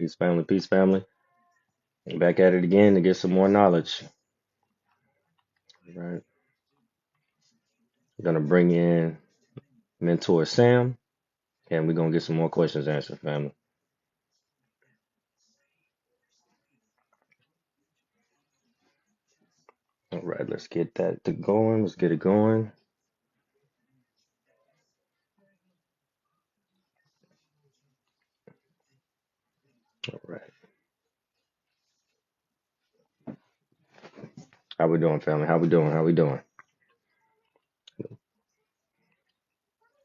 Peace, family. Peace, family. Back at it again to get some more knowledge. All right. We're gonna bring in mentor Sam, and we're gonna get some more questions answered, family. All right, let's get that going. Let's get it going. All right. How we doing, family? How we doing? How we doing?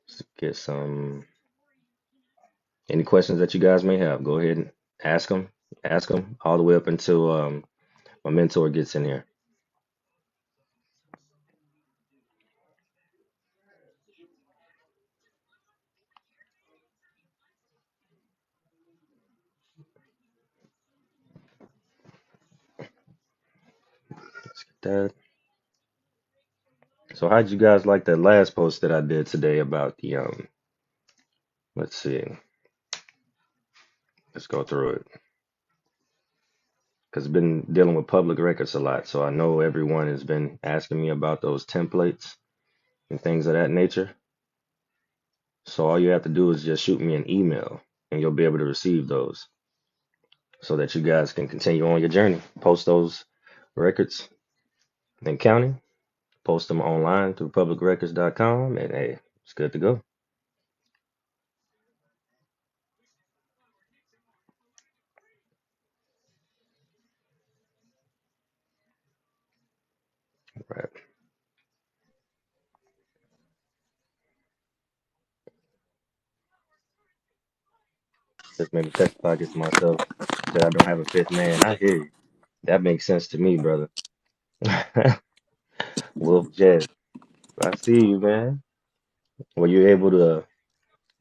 Let's get some. Any questions that you guys may have, go ahead and ask them. Ask them all the way up until my mentor gets in here. Let's get that. So, how'd you guys like that last post that I did today about the Let's see. Let's go through it. Because I've been dealing with public records a lot, so I know everyone has been asking me about those templates and things of that nature. So all you have to do is just shoot me an email, and you'll be able to receive those, so that you guys can continue on your journey. Post those records in county, post them online through publicrecords.com, and hey, it's good to go. Right. Just made me testify against myself. Said I don't have a fifth man. I hear you. That makes sense to me, brother. Wolf Jazz. I see you, man. Were you able to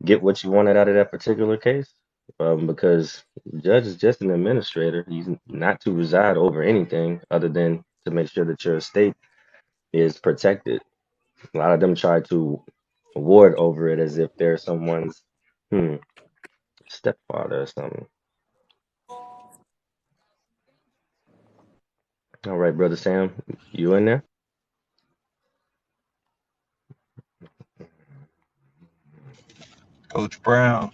get what you wanted out of that particular case? Because the judge is just an administrator. He's not to reside over anything other than to make sure that your estate is protected. A lot of them try to award over it as if they're someone's hmm, stepfather or something. All right, brother Sam, you in there? Coach Brown.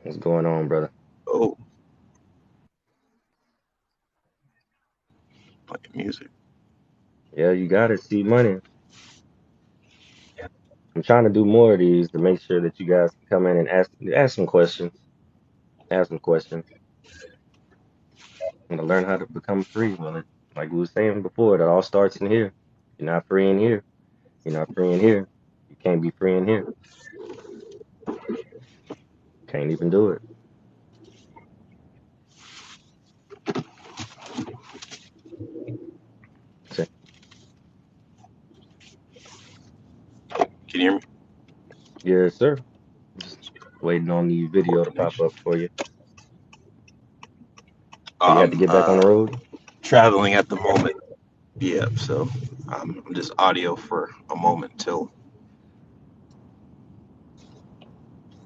What's going on, brother? Oh, playing music. Yeah, you got it. See money. I'm trying to do more of these to make sure that you guys can come in and ask some questions. Ask some questions. And to learn how to become free. Well, like we were saying before, it all starts in here. You're not free in here. You're not free in here. You can't be free in here. Can't even do it. So, Can you hear me? yes, sir. Just waiting on the video to pop up for you. So you had to I'm get back on the road. traveling at the moment. Yeah, so I'm just audio for a moment till.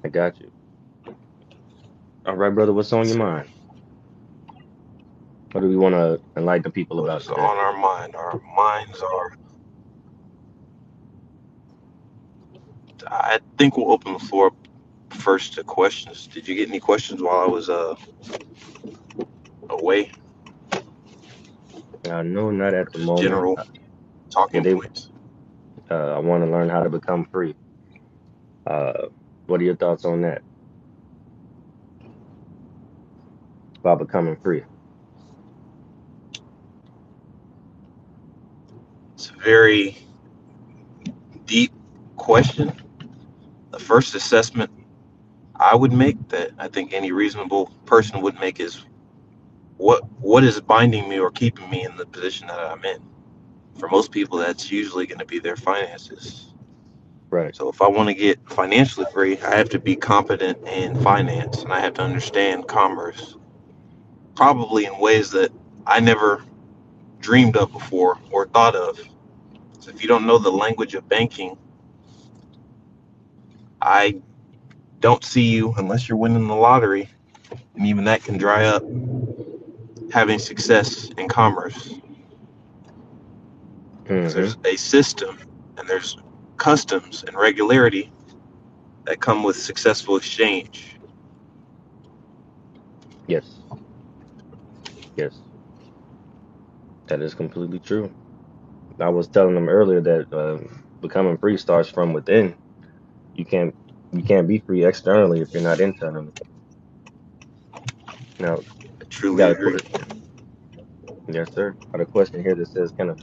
I got you. All right, brother. What's on your mind? What do we want to enlighten the people What about is today? on our mind? Our minds are. I think we'll open the floor up first to questions. Did you get any questions while I was away? No, not at the Just moment. general Yeah, talking they. points. I want to learn how to become free. Uh, what are your thoughts on that? About becoming free? It's a very deep question. The first assessment I would make, that I think any reasonable person would make, is what is binding me or keeping me in the position that I'm in. For most people, that's usually going to be their finances. Right. So if I want to get financially free, I have to be competent in finance, and I have to understand commerce, probably in ways that I never dreamed of before or thought of. So if you don't know the language of banking, I don't see you, unless you're winning the lottery, and even that can dry up having success in commerce because Mm-hmm. there's a system and there's customs and regularity that come with successful exchange. Yes. Yes. That is completely true. I was telling them earlier that becoming free starts from within. You can't you can't be free externally if you're not internally. Now, I we truly got a agree. yes, sir. Got a question here that says, can a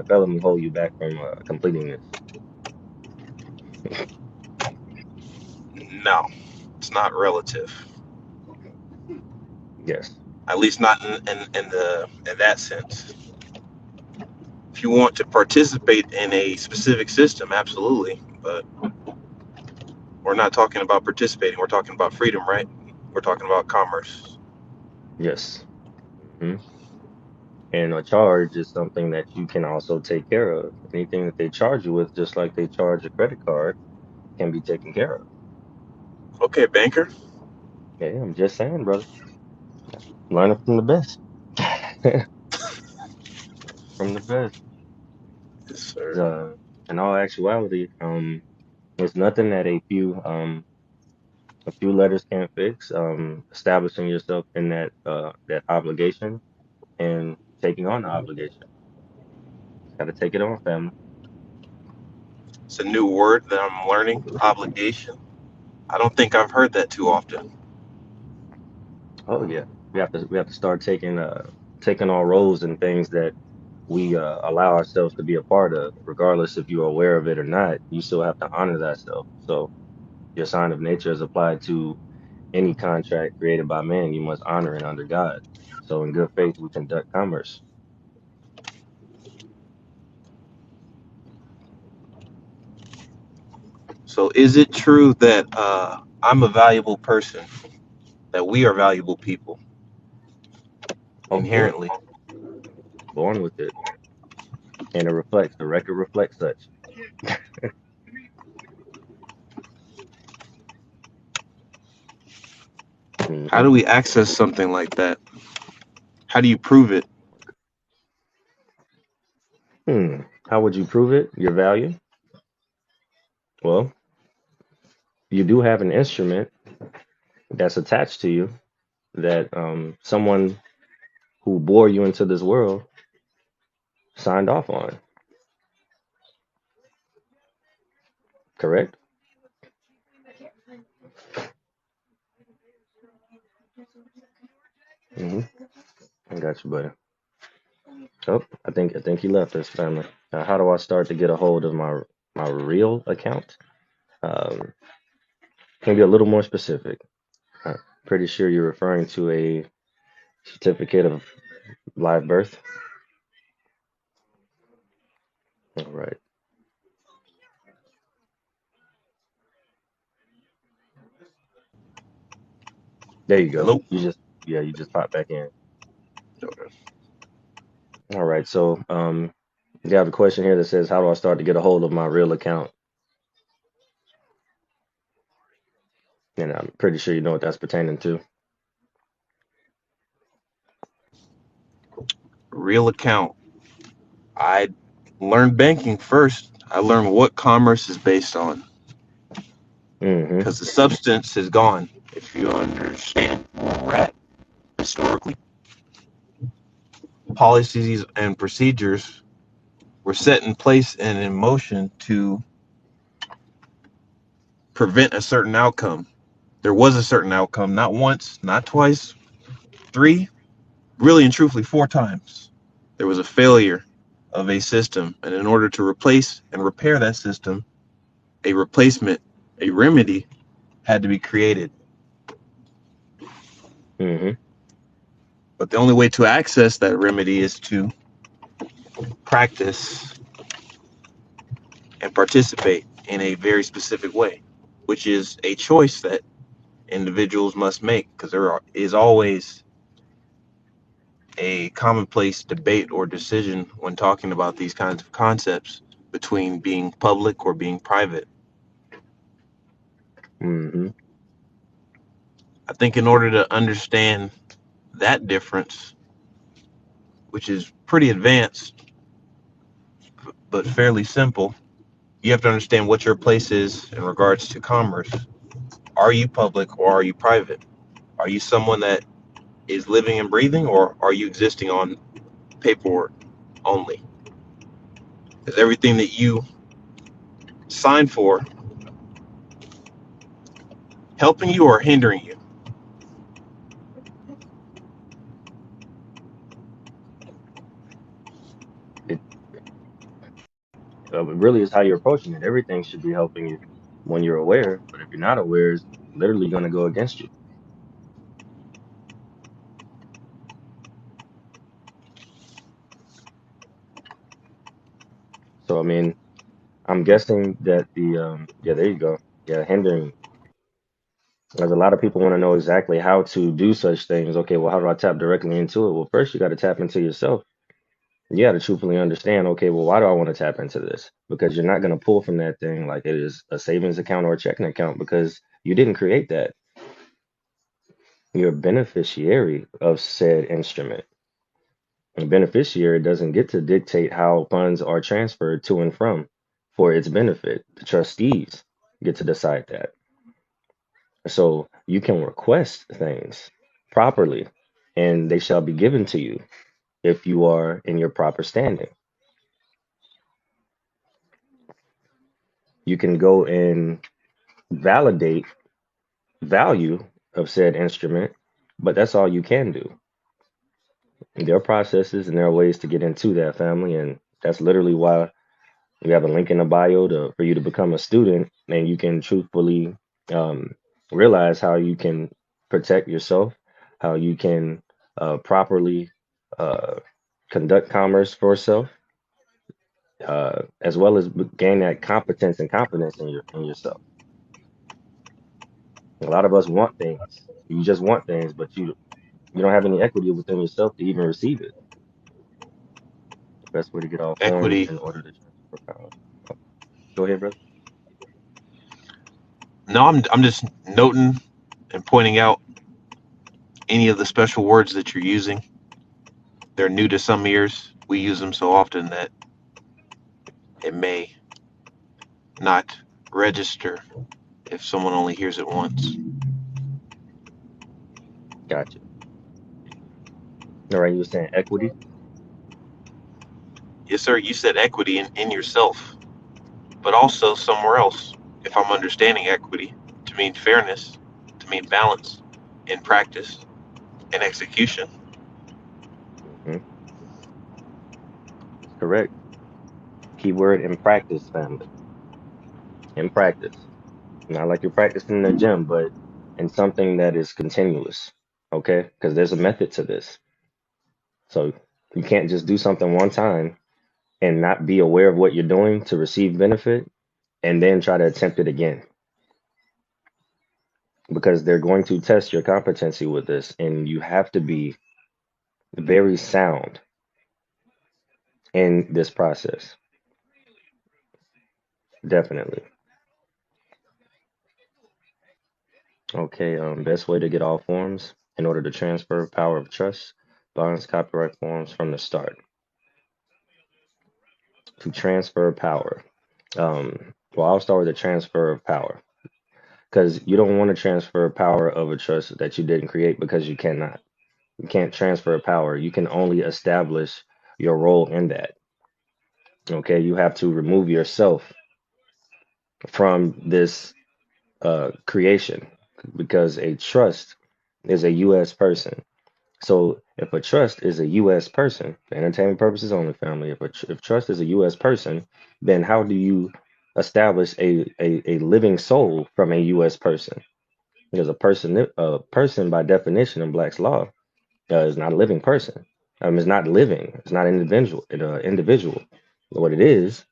felony hold you back from completing this? No, it's not relative. Yes. At least not in that sense. If you want to participate in a specific system, absolutely. But we're not talking about participating. We're talking about freedom, right? We're talking about commerce. Yes. Hmm. And a charge is something that you can also take care of. Anything that they charge you with, just like they charge a credit card, can be taken care of. Okay, banker. Yeah, I'm just saying, brother. Learning from the best. From the best. Yes, sir. Uh, in all actuality, there's nothing that a few letters can't fix. Establishing yourself in that obligation and taking on the obligation. Got to take it on, family. It's a new word that I'm learning. Obligation. I don't think I've heard that too often. Oh yeah, we have to start taking on roles and things that we allow ourselves to be a part of, regardless if you're aware of it or not. You still have to honor that self. So your sign of nature is applied to any contract created by man. You must honor it under God. So in good faith, we conduct commerce. So, is it true that I'm a valuable person? That we are valuable people Oh, born inherently? born with it, and the record reflects such. How Hmm. do we access something like that? How do you prove it? How would you prove it? Your value? Well, you do have an instrument that's attached to you that someone who bore you into this world signed off on. Correct? Hmm. I got you, buddy. Oh, I think he left us, family. How do I start to get a hold of my real account? Um, can you be a little more specific? I'm pretty sure you're referring to a certificate of live birth. All right, there you go. Hello? You just popped back in. Okay. All right, so you have a question here that says, "How do I start to get a hold of my real account?" And I'm pretty sure you know what that's pertaining to. Real account. I learned banking first. I learned what commerce is based on Mm-hmm. because the substance is gone. If you understand where we're at historically, policies and procedures were set in place and in motion to prevent a certain outcome. There was a certain outcome, not once, not twice, three, really and truthfully, four times. There was a failure of a system. And in order to replace and repair that system, a replacement, a remedy had to be created. Mm-hmm. But the only way to access that remedy is to practice and participate in a very specific way, which is a choice that individuals must make because is always a commonplace debate or decision when talking about these kinds of concepts between being public or being private. Mm-hmm. I think in order to understand that difference, which is pretty advanced but fairly simple, you have to understand what your place is in regards to commerce. Are you public or are you private? Are you someone that is living and breathing, or are you existing on paperwork only? Is everything that you sign for helping you or hindering you? It really is how you're approaching it. Everything should be helping you when you're aware, but if you're not aware, it's literally going to go against you. So, I mean, I'm guessing that yeah, there you go. Yeah, hindering. As a lot of people want to know exactly how to do such things. Okay, well, how do I tap directly into it? Well, first you got to tap into yourself. You got to truthfully understand, okay, well, why do I want to tap into this? Because you're not going to pull from that thing like it is a savings account or a checking account because you didn't create that. You're a beneficiary of said instrument. A beneficiary doesn't get to dictate how funds are transferred to and from for its benefit. The trustees get to decide that. So you can request things properly and they shall be given to you if you are in your proper standing. You can go and validate value of said instrument, but that's all you can do. There are processes and there are ways to get into that family, and that's literally why we have a link in the bio for you to become a student, and you can truthfully um, realize how you can protect yourself, how you can properly uh, conduct commerce for self, as well as gain that competence and confidence in yourself. A lot of us want things. You just want things, but you don't have any equity within yourself to even receive it. The best way to get all forms Equity. in order to transfer power. Go ahead, brother. No, I'm just noting and pointing out any of the special words that you're using. They're new to some ears. We use them so often that it may not register if someone only hears it once. Gotcha. All right, you were saying equity. Yes, sir, you said equity in yourself, but also somewhere else. If I'm understanding equity to mean fairness, to mean balance in practice and execution. Hmm. That's correct. Keyword in practice, family. In practice. Not like you're practicing in the gym, but in something that is continuous. Okay? Because there's a method to this. So you can't just do something one time and not be aware of what you're doing to receive benefit and then try to attempt it again. Because they're going to test your competency with this, and you have to be very sound in this process. Definitely. Okay, best way to get all forms in order to transfer power of trust, bonds, copyright forms from the start. To transfer power. Well, I'll start with the transfer of power because you don't want to transfer power of a trust that you didn't create because you cannot. You can't transfer power. You can only establish your role in that. Okay, you have to remove yourself from this creation because a trust is a U.S. person. So if a trust is a U.S. person, for entertainment purposes only, family, if trust is a U.S. person, then how do you establish a living soul from a U.S. person? Because a person by definition in Black's law is not a living person. It's not living. It's not an individual. Individual. What it is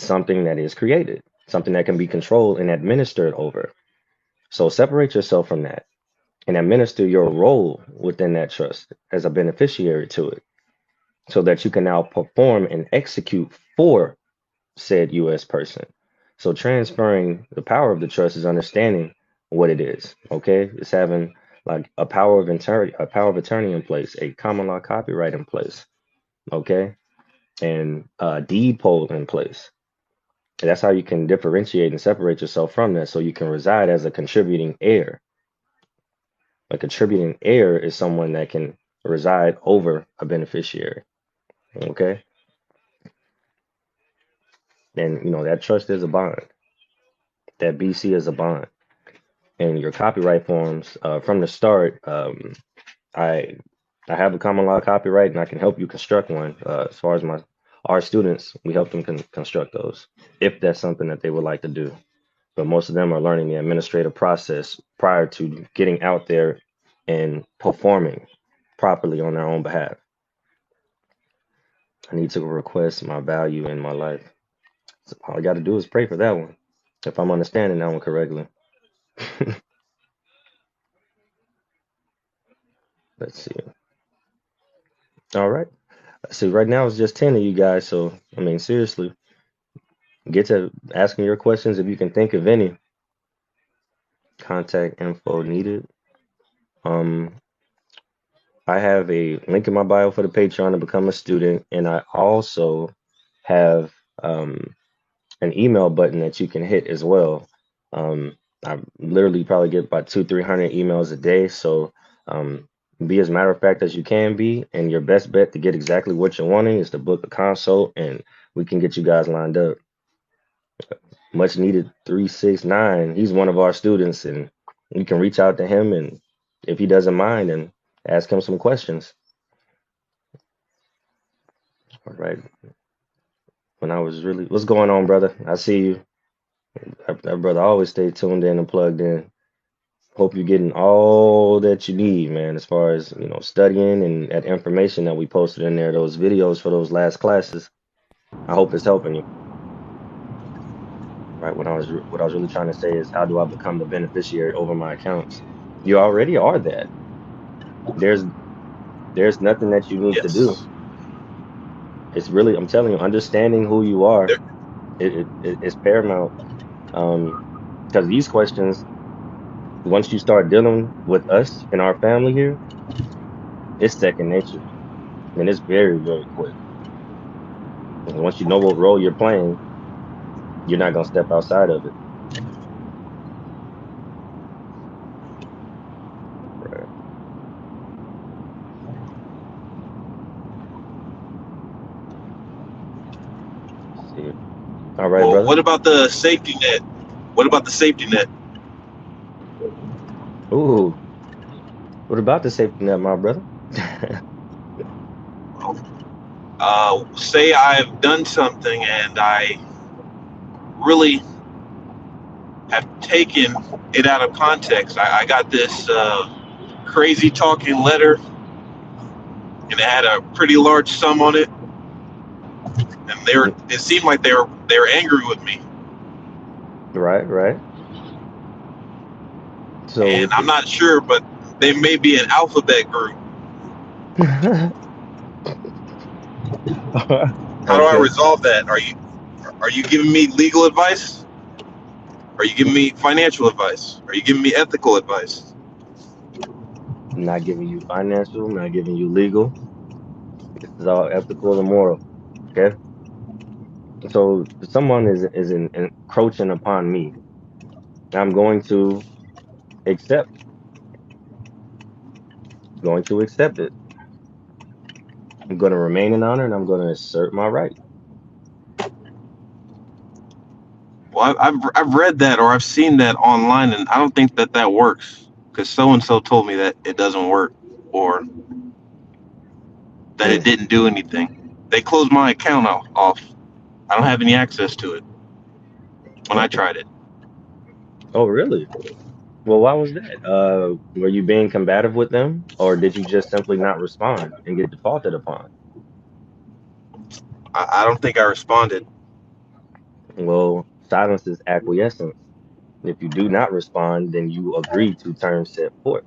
something that is created, something that can be controlled and administered over. So separate yourself from that and administer your role within that trust as a beneficiary to it so that you can now perform and execute for said U.S. person. So transferring the power of the trust is understanding what it is. Okay, it's having like a power of attorney in place, a common law copyright in place. Okay, and a deed poll in place. And that's how you can differentiate and separate yourself from that, so you can reside as a contributing heir. A contributing heir is someone that can reside over a beneficiary. Okay, and that trust is a bond. That BC is a bond, and your copyright forms from the start. I I have a common law copyright, and I can help you construct one. As far as our students, we help them construct those if that's something that they would like to do. But most of them are learning the administrative process prior to getting out there and performing properly on their own behalf. I need to request my value in my life. So all I got to do is pray for that one, if I'm understanding that one correctly. Let's see. All right. See, right now it's just 10 of you guys. So, I mean, seriously, get to asking your questions if you can think of any. Contact info needed. Um, I have a link in my bio for the Patreon to become a student, and I also have an email button that you can hit as well. I literally probably get about 300 emails a day, so be as matter of fact as you can be, and your best bet to get exactly what you're wanting is to book a consult, and we can get you guys lined up. Much needed 369. He's one of our students, and you can reach out to him, and if he doesn't mind, and ask him some questions. All right. When I was really, what's going on, brother? I see you. That brother always stay tuned in and plugged in. Hope you're getting all that you need, man, as far as, studying and that information that we posted in there, those videos for those last classes. I hope it's helping you. Right. What I was really trying to say is, how do I become the beneficiary over my accounts? You already are that. There's there's nothing that you need to do. Yes. It's really, I'm telling you, understanding who you are, There, is paramount. Um, because these questions, once you start dealing with us and our family here, it's second nature, and it's very, very quick. And once you know what role you're playing, you're not gonna step outside of it. Right. See. All right, well, brother. what about the safety net? What about the safety net? Ooh, what about the safety net, my brother? Say I've done something and I really have taken it out of context. I got this crazy talking letter, and it had a pretty large sum on it, and it seemed like they were angry with me, Right, right. So and I'm not sure, but they may be an alphabet group. How do I okay, resolve that? Are you giving me legal advice? Are you giving me financial advice? Are you giving me ethical advice? not giving you financial, not giving you legal. This is all ethical and moral. Okay. So someone is encroaching upon me. I'm accept, going to accept it. I'm going to remain in honor, and I'm going to assert my right. Well, I've read that or I've seen that online, and I don't think that works because so and so told me that it doesn't work or that it Mm, didn't do anything. They closed my account off. I don't have any access to it when I oh, tried it. oh, really? Well, why was that? Were you being combative with them, or did you just simply not respond and get defaulted upon? I don't think I responded. Well, silence is acquiescence. If you do not respond, then you agree to terms set forth.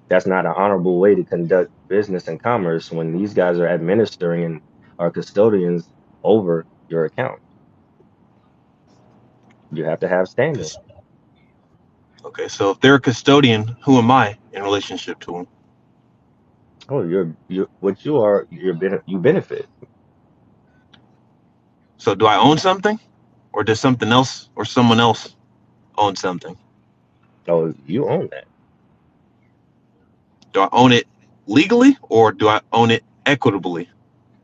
That's not an honorable way to conduct business and commerce when these guys are administering and are custodians over your account. You have to have standing. Okay, so if they're a custodian, who am I in relationship to them? Oh, you're what you are. You benefit. So do I own something, or does something else or someone else own something? Oh, you own that. Do I own it legally, or do I own it equitably?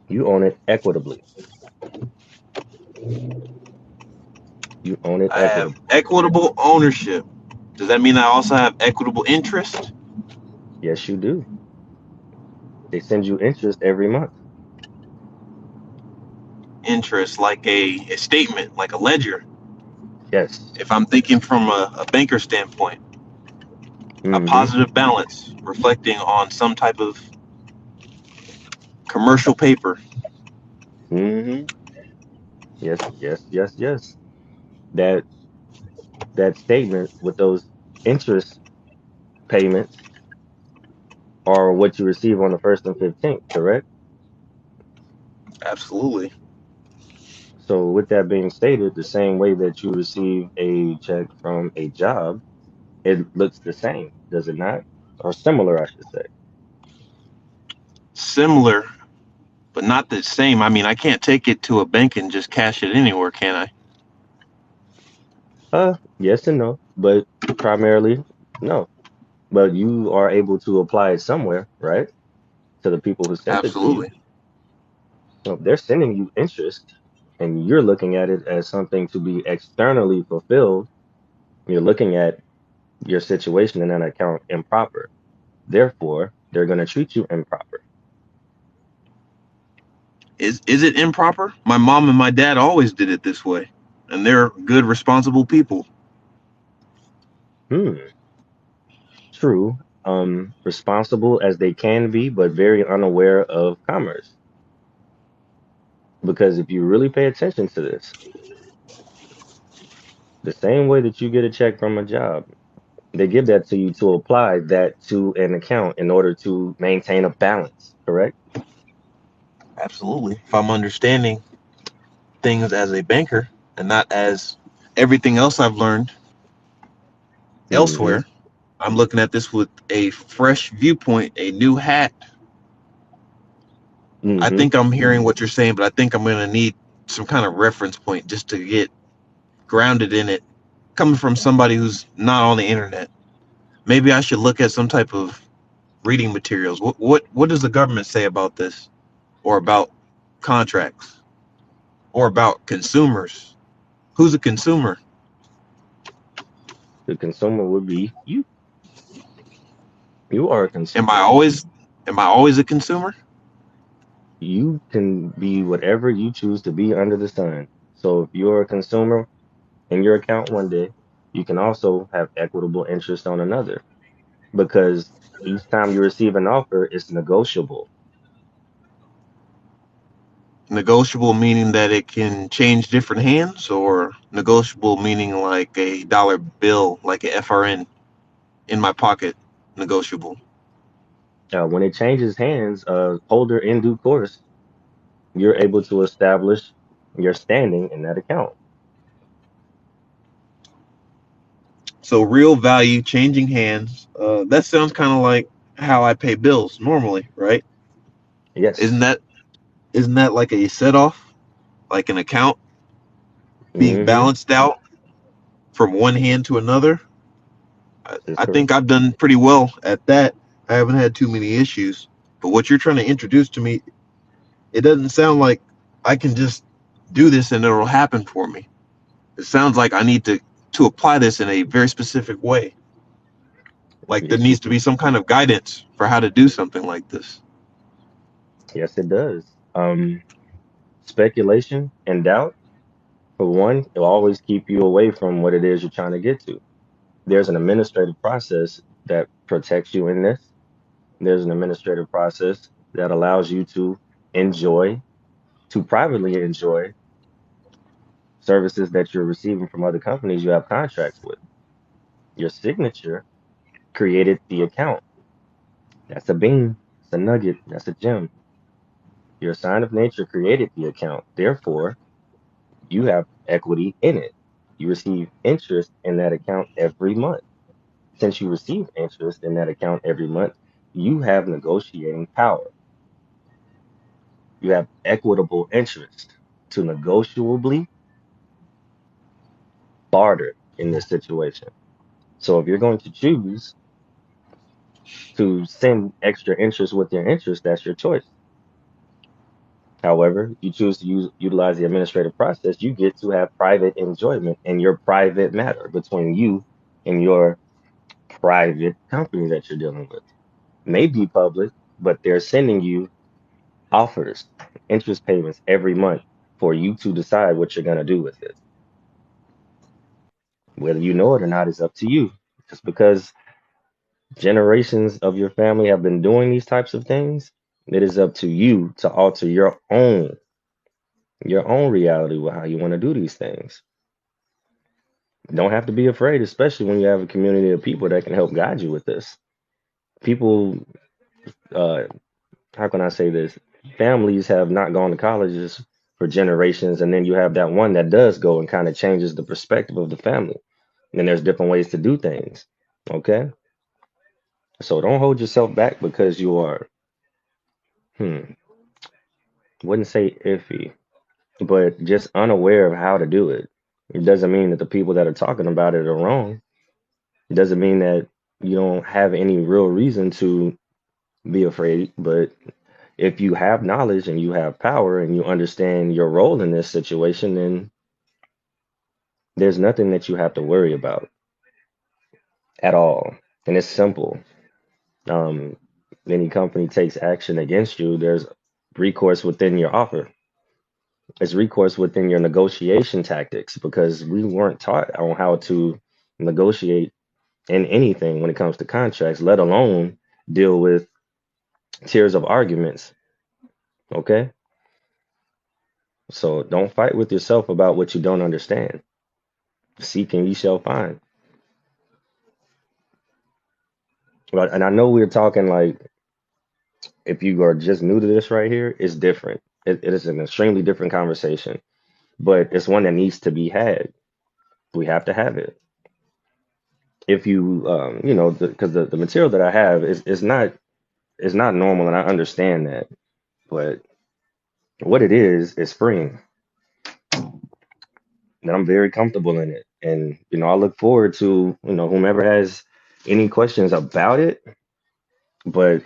You own it equitably. You own it I have equitably. equitable ownership. Does that mean I also have equitable interest? Yes, you do. They send you interest every month. Interest, like a statement, like a ledger. Yes. If I'm thinking from a banker standpoint, a Mm-hmm. positive balance reflecting on some type of commercial paper. Mm-hmm. Yes, yes, yes, yes. That that statement with those interest payments are what you receive on the first and 15th, correct? Absolutely. So with that being stated, the same way that you receive a check from a job, it looks the same, does it not? Or similar, I should say. Similar, but not the same. I mean, I can't take it to a bank and just cash it anywhere, can I? Yes and no, but primarily no. But you are able to apply it somewhere, right? To the people who sent it to you. Absolutely. So if they're sending you interest and you're looking at it as something to be externally fulfilled, you're looking at your situation in that account improper. Therefore, they're going to treat you improper. Is it improper? My mom and my dad always did it this way, and they're good, responsible people. Hmm, true. Responsible as they can be, but very unaware of commerce. Because if you really pay attention to this, the same way that you get a check from a job, they give that to you to apply that to an account in order to maintain a balance, correct? Absolutely. If I'm understanding things as a banker and not as everything else I've learned Mm-hmm. elsewhere, I'm looking at this with a fresh viewpoint, a new hat. I Mm-hmm. think I'm hearing what you're saying, but I think I'm going to need some kind of reference point just to get grounded in it, coming from somebody who's not on the internet. Maybe I should look at some type of reading materials. What does the government say about this, or about contracts, or about consumers? Who's a consumer? The consumer would be you. You are a Am I consumer. always am I always a consumer? You can be whatever you choose to be under the sun. So if you're a consumer in your account one day, you can also have equitable interest on another because each time you receive an offer, it's negotiable. Negotiable meaning that it can change different hands, or negotiable meaning like a dollar bill, like a FRN in my pocket, negotiable. When it changes hands, holder in due course, you're able to establish your standing in that account. So real value changing hands. That sounds kind of like how I pay bills normally, right? Isn't Yes. that isn't that like a set off, like an account being Mm-hmm. balanced out from one hand to another? I, This is I correct. think I've done pretty well at that. I haven't had too many issues. But what you're trying to introduce to me, it doesn't sound like I can just do this and it'll happen for me. It sounds like I need to apply this in a very specific way. Like there Yes, you needs to do. be some kind of guidance for how to do something like this. Yes, it does. Speculation and doubt, for one, it'll always keep you away from what it is you're trying to get to. There's an administrative process that protects you in this. There's an administrative process that allows you to enjoy, to privately enjoy services that you're receiving from other companies you have contracts with. Your signature created the account. That's a bean. That's a nugget. That's a gem. Your sign of nature created the account. Therefore, you have equity in it. You receive interest in that account every month. since you receive interest in that account every month, you have negotiating power. You have equitable interest to negotiably barter in this situation. So if you're going to choose to send extra interest with your interest, that's your choice. However, you choose to utilize the administrative process, you get to have private enjoyment in your private matter between you and your private company that you're dealing with. May be public, but they're sending you offers, interest payments every month for you to decide what you're going to do with it. Whether you know it or not is up to you. Just because generations of your family have been doing these types of things, it is up to you to alter your own reality with how you want to do these things. Don't have to be afraid, especially when you have a community of people that can help guide you with this. People, uh, how can I say this? Families have not gone to colleges for generations, and then you have that one that does go and kind of changes the perspective of the family. And there's different ways to do things. Okay, so don't hold yourself back because you are, wouldn't say iffy, but just unaware of how to do it. It doesn't mean that the people that are talking about it are wrong. It doesn't mean that you don't have any real reason to be afraid, but if you have knowledge and you have power and you understand your role in this situation, then there's nothing that you have to worry about at all. And it's simple. Um, any company takes action against you, there's recourse within your offer. It's recourse within your negotiation tactics because we weren't taught on how to negotiate in anything when it comes to contracts, let alone deal with tiers of arguments. Okay? So don't fight with yourself about what you don't understand. Seek and ye shall find. But and I know we're talking like if you are just new to this right here, it's different. It is an extremely different conversation, but it's one that needs to be had. We have to have it. If you, because the material that I have is not normal, and I understand that. But what it is freeing, and I'm very comfortable in it. And I look forward to whomever has any questions about it. But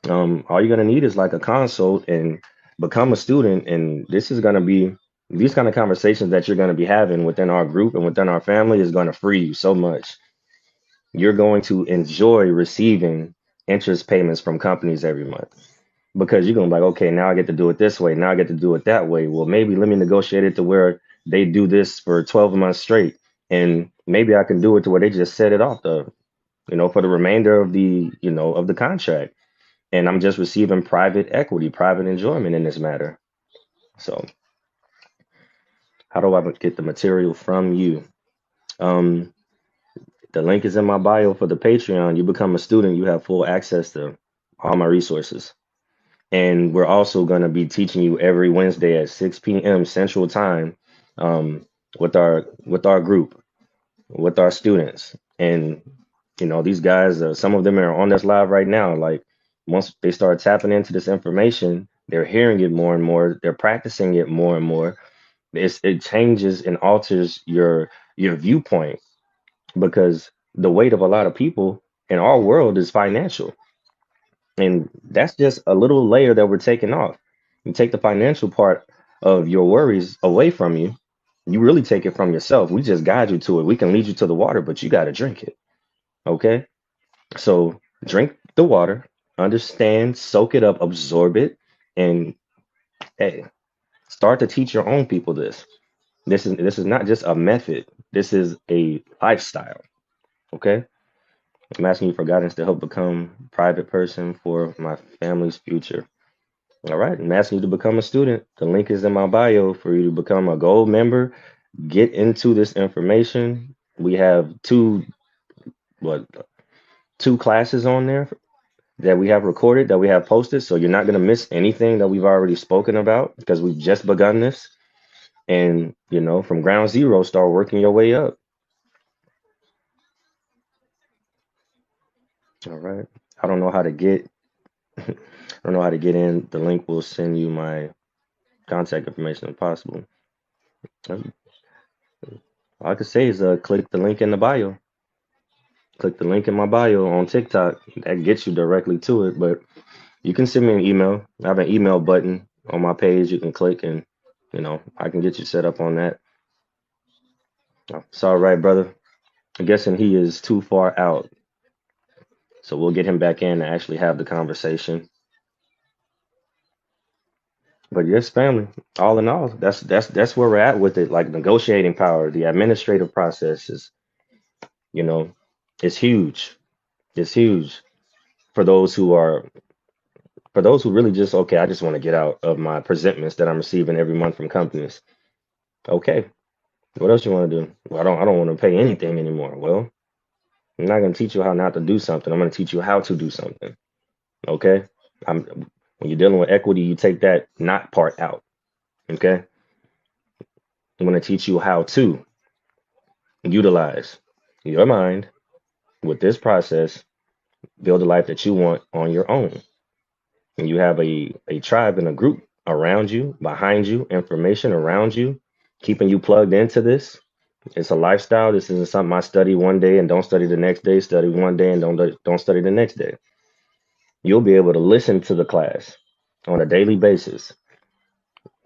all you're gonna need is like a consult and become a student. And this is gonna be these kind of conversations that you're gonna be having within our group and within our family is gonna free you so much. You're going to enjoy receiving interest payments from companies every month because you're gonna be like, okay, now I get to do it this way, now I get to do it that way. Well, maybe let me negotiate it to where they do this for 12 months straight, and maybe I can do it to where they just set it off for the remainder of the contract and I'm just receiving private equity, private enjoyment in this matter. So, how do I get the material from you? Um, the link is in my bio for the Patreon. You become a student, you have full access to all my resources. And we're also going to be teaching you every Wednesday at 6 p.m. Central Time with our group, with our students. And these guys, some of them are on this live right now. Like once they start tapping into this information, they're hearing it more and more. They're practicing it more and more. It changes and alters your viewpoint because the weight of a lot of people in our world is financial, and that's just a little layer that we're taking off. You take the financial part of your worries away from you. You really take it from yourself. We just guide you to it. We can lead you to the water, but you got to drink it. Okay. So drink the water, understand, soak it up, absorb it, and hey, start to teach your own people this. This is not just a method. This is a lifestyle. Okay. I'm asking you for guidance to help become a private person for my family's future. All right. I'm asking you to become a student. The link is in my bio for you to become a gold member. Get into this information. We have what, two classes on there that we have recorded, that we have posted. So you're not going to miss anything that we've already spoken about because we've just begun this. And, from ground zero, start working your way up. All right. I don't know how to get I don't know how to get in. The link will send you my contact information if possible. All I could say is click the link in the bio. Click the link in my bio on TikTok. That gets you directly to it. But you can send me an email. I have an email button on my page. You can click and I can get you set up on that. It's all right, brother. I'm guessing he is too far out. So we'll get him back in to actually have the conversation. But yes, family. All in all, that's where we're at with it. Like negotiating power, the administrative process is, you know, it's huge. It's huge for those who are for those who really just okay. I just want to get out of my presentments that I'm receiving every month from companies. Okay, what else you want to do? Well, I don't want to pay anything anymore. Well, I'm not going to teach you how not to do something. I'm going to teach you how to do something. Okay, I'm when you're dealing with equity, you take that not part out. Okay, I'm going to teach you how to utilize your mind with this process, build a life that you want on your own. And you have a tribe and a group around you, behind you, information around you, keeping you plugged into this. It's a lifestyle. This isn't something I study one day and don't study the next day, study one day and don't study the next day. You'll be able to listen to the class on a daily basis.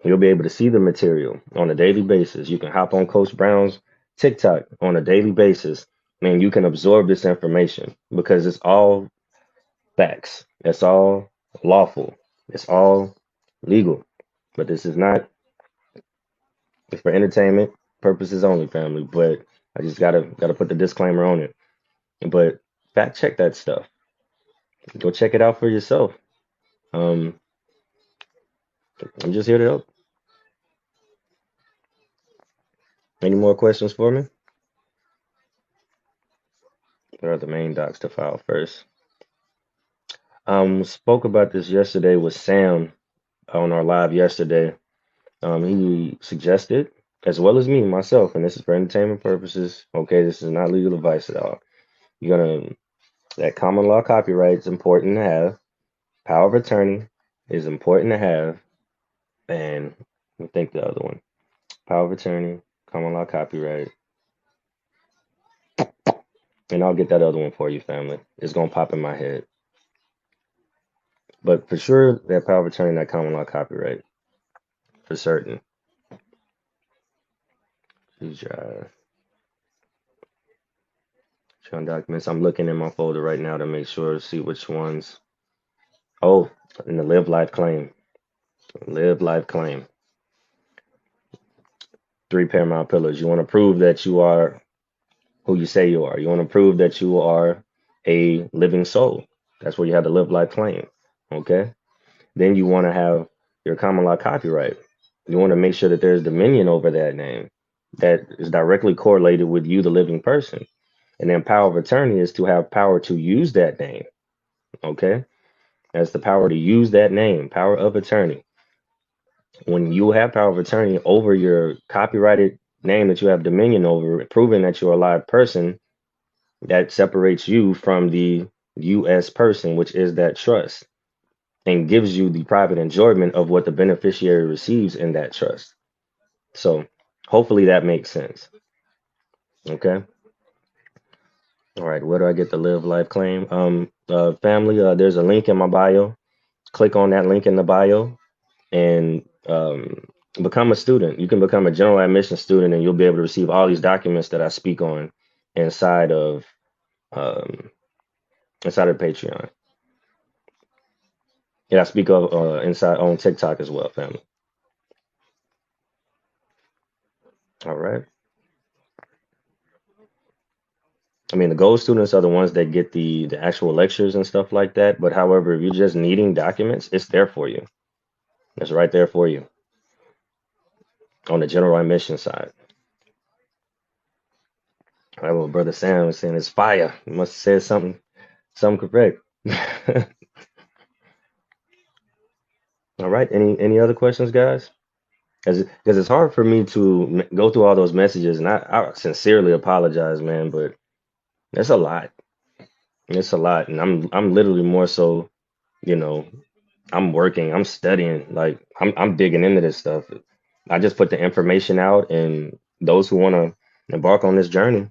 You'll be able to see the material on a daily basis. You can hop on Coach Brown's TikTok on a daily basis, and you can absorb this information because it's all facts. It's all lawful. It's all legal. But this is not it's for entertainment purposes only, family. But I just gotta put the disclaimer on it. But fact check that stuff. Go check it out for yourself. Um, I'm just here to help. Any more questions for me? What are the main docs to file first? Spoke about this yesterday with Sam on our live yesterday. He suggested, as well as me myself, and this is for entertainment purposes. Okay, this is not legal advice at all. You're gonna that common law copyright is important to have. Power of attorney is important to have, and I think the other one, power of attorney, common law copyright, and I'll get that other one for you, family. It's gonna pop in my head, but for sure that power of attorney, and that common law copyright, for certain. These documents. I'm looking in my folder right now to make sure to see which ones. Oh, and the live life claim. Live life claim. Three paramount pillars. You want to prove that you are who you say you are. You want to prove that you are a living soul. That's where you have the live life claim. Okay. Then you want to have your common law copyright. You want to make sure that there's dominion over that name that is directly correlated with you, the living person. And then power of attorney is to have power to use that name. Okay. That's the power to use that name, power of attorney. When you have power of attorney over your copyrighted name that you have dominion over, proving that you're a live person, that separates you from the U.S. person, which is that trust, and gives you the private enjoyment of what the beneficiary receives in that trust. So hopefully that makes sense. Okay. All right. Where do I get the live life claim? Family, there's a link in my bio. Click on that link in the bio and become a student. You can become a general admission student, and you'll be able to receive all these documents that I speak on inside of um, inside of Patreon. Yeah, I speak of inside on TikTok as well, family. All right. I mean, the gold students are the ones that get the actual lectures and stuff like that. But however, if you're just needing documents, it's there for you. It's right there for you on the general admission side. All right, well, brother Sam was saying it's fire. You must have said something correct. All right. Any other questions, guys? Because it's hard for me to go through all those messages, and I sincerely apologize, man. But that's a lot. It's a lot, and I'm literally more so, you know, I'm working, I'm studying, like I'm digging into this stuff. I just put the information out, and those who want to embark on this journey,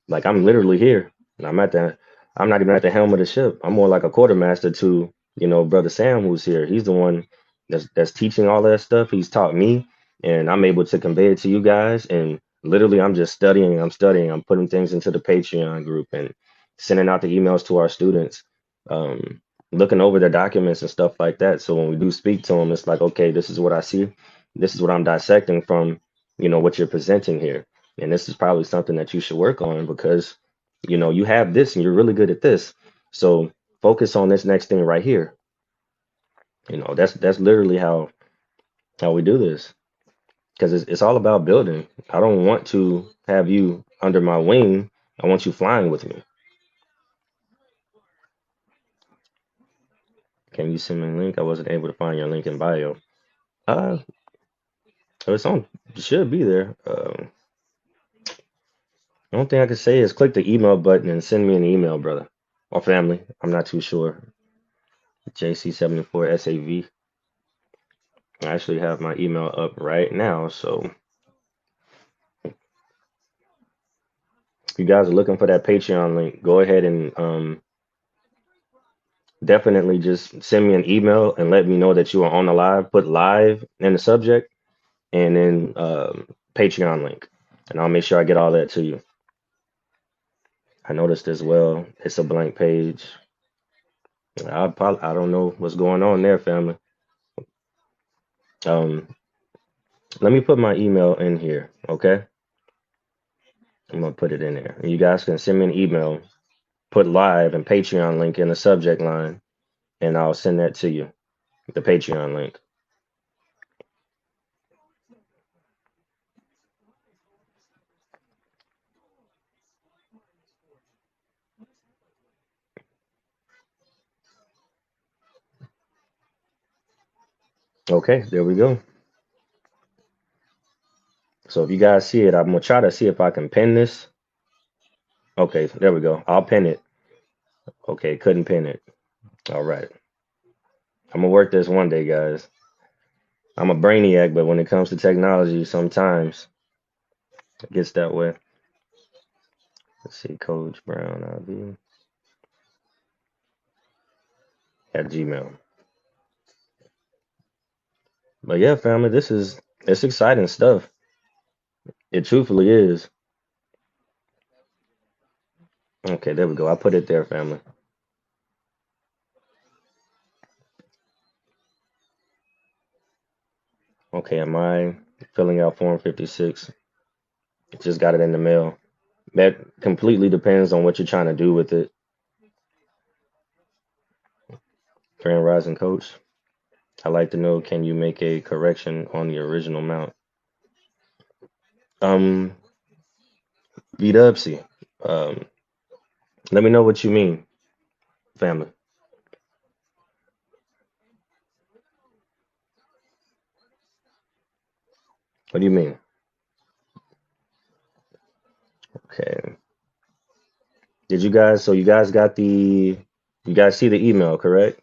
like I'm literally here, and I'm not even at the helm of the ship. I'm more like a quartermaster to, brother Sam who's here. He's the one that's teaching all that stuff. He's taught me, and I'm able to convey it to you guys. And literally, I'm just studying. I'm studying. I'm putting things into the Patreon group and sending out the emails to our students, looking over their documents and stuff like that. So when we do speak to them, it's like, okay, this is what I see. This is what I'm dissecting from, what you're presenting here, and this is probably something that you should work on because, you have this and you're really good at this. So focus on this next thing right here. That's literally how we do this because it's all about building. I don't want to have you under my wing. I want you flying with me. Can you send me a link? I wasn't able to find your link in bio. Uh, it's on. It should be there. The only thing I can say is click the email button and send me an email, brother or family. I'm not too sure. JC74SAV. I actually have my email up right now. So if you guys are looking for that Patreon link, go ahead and definitely just send me an email and let me know that you are on the live. Put live in the subject and then Patreon link. And I'll make sure I get all that to you. I noticed as well, it's a blank page. I don't know what's going on there, family. Um, Let me put my email in here, okay? I'm gonna put it in there. And you guys can send me an email, put live and Patreon link in the subject line, and I'll send that to you, the Patreon link. Okay, there we go. So if you guys see it, I'm gonna try to see if I can pin this. Okay, there we go. I'll pin it. Okay, couldn't pin it. All right. I'm gonna work this one day, guys. I'm a brainiac, but when it comes to technology, sometimes it gets that way. Let's see, Coach Brown IV at Gmail. But yeah, family, it's exciting stuff. It truthfully is. Okay, there we go. I put it there, family. Okay, am I filling out Form 56? Just got it in the mail. That completely depends on what you're trying to do with it. Grand Rising Coach, I'd like to know, can you make a correction on the original mount? Um, VWC, um, let me know what you mean, family. What do you mean? Okay. So you guys you guys see the email, correct?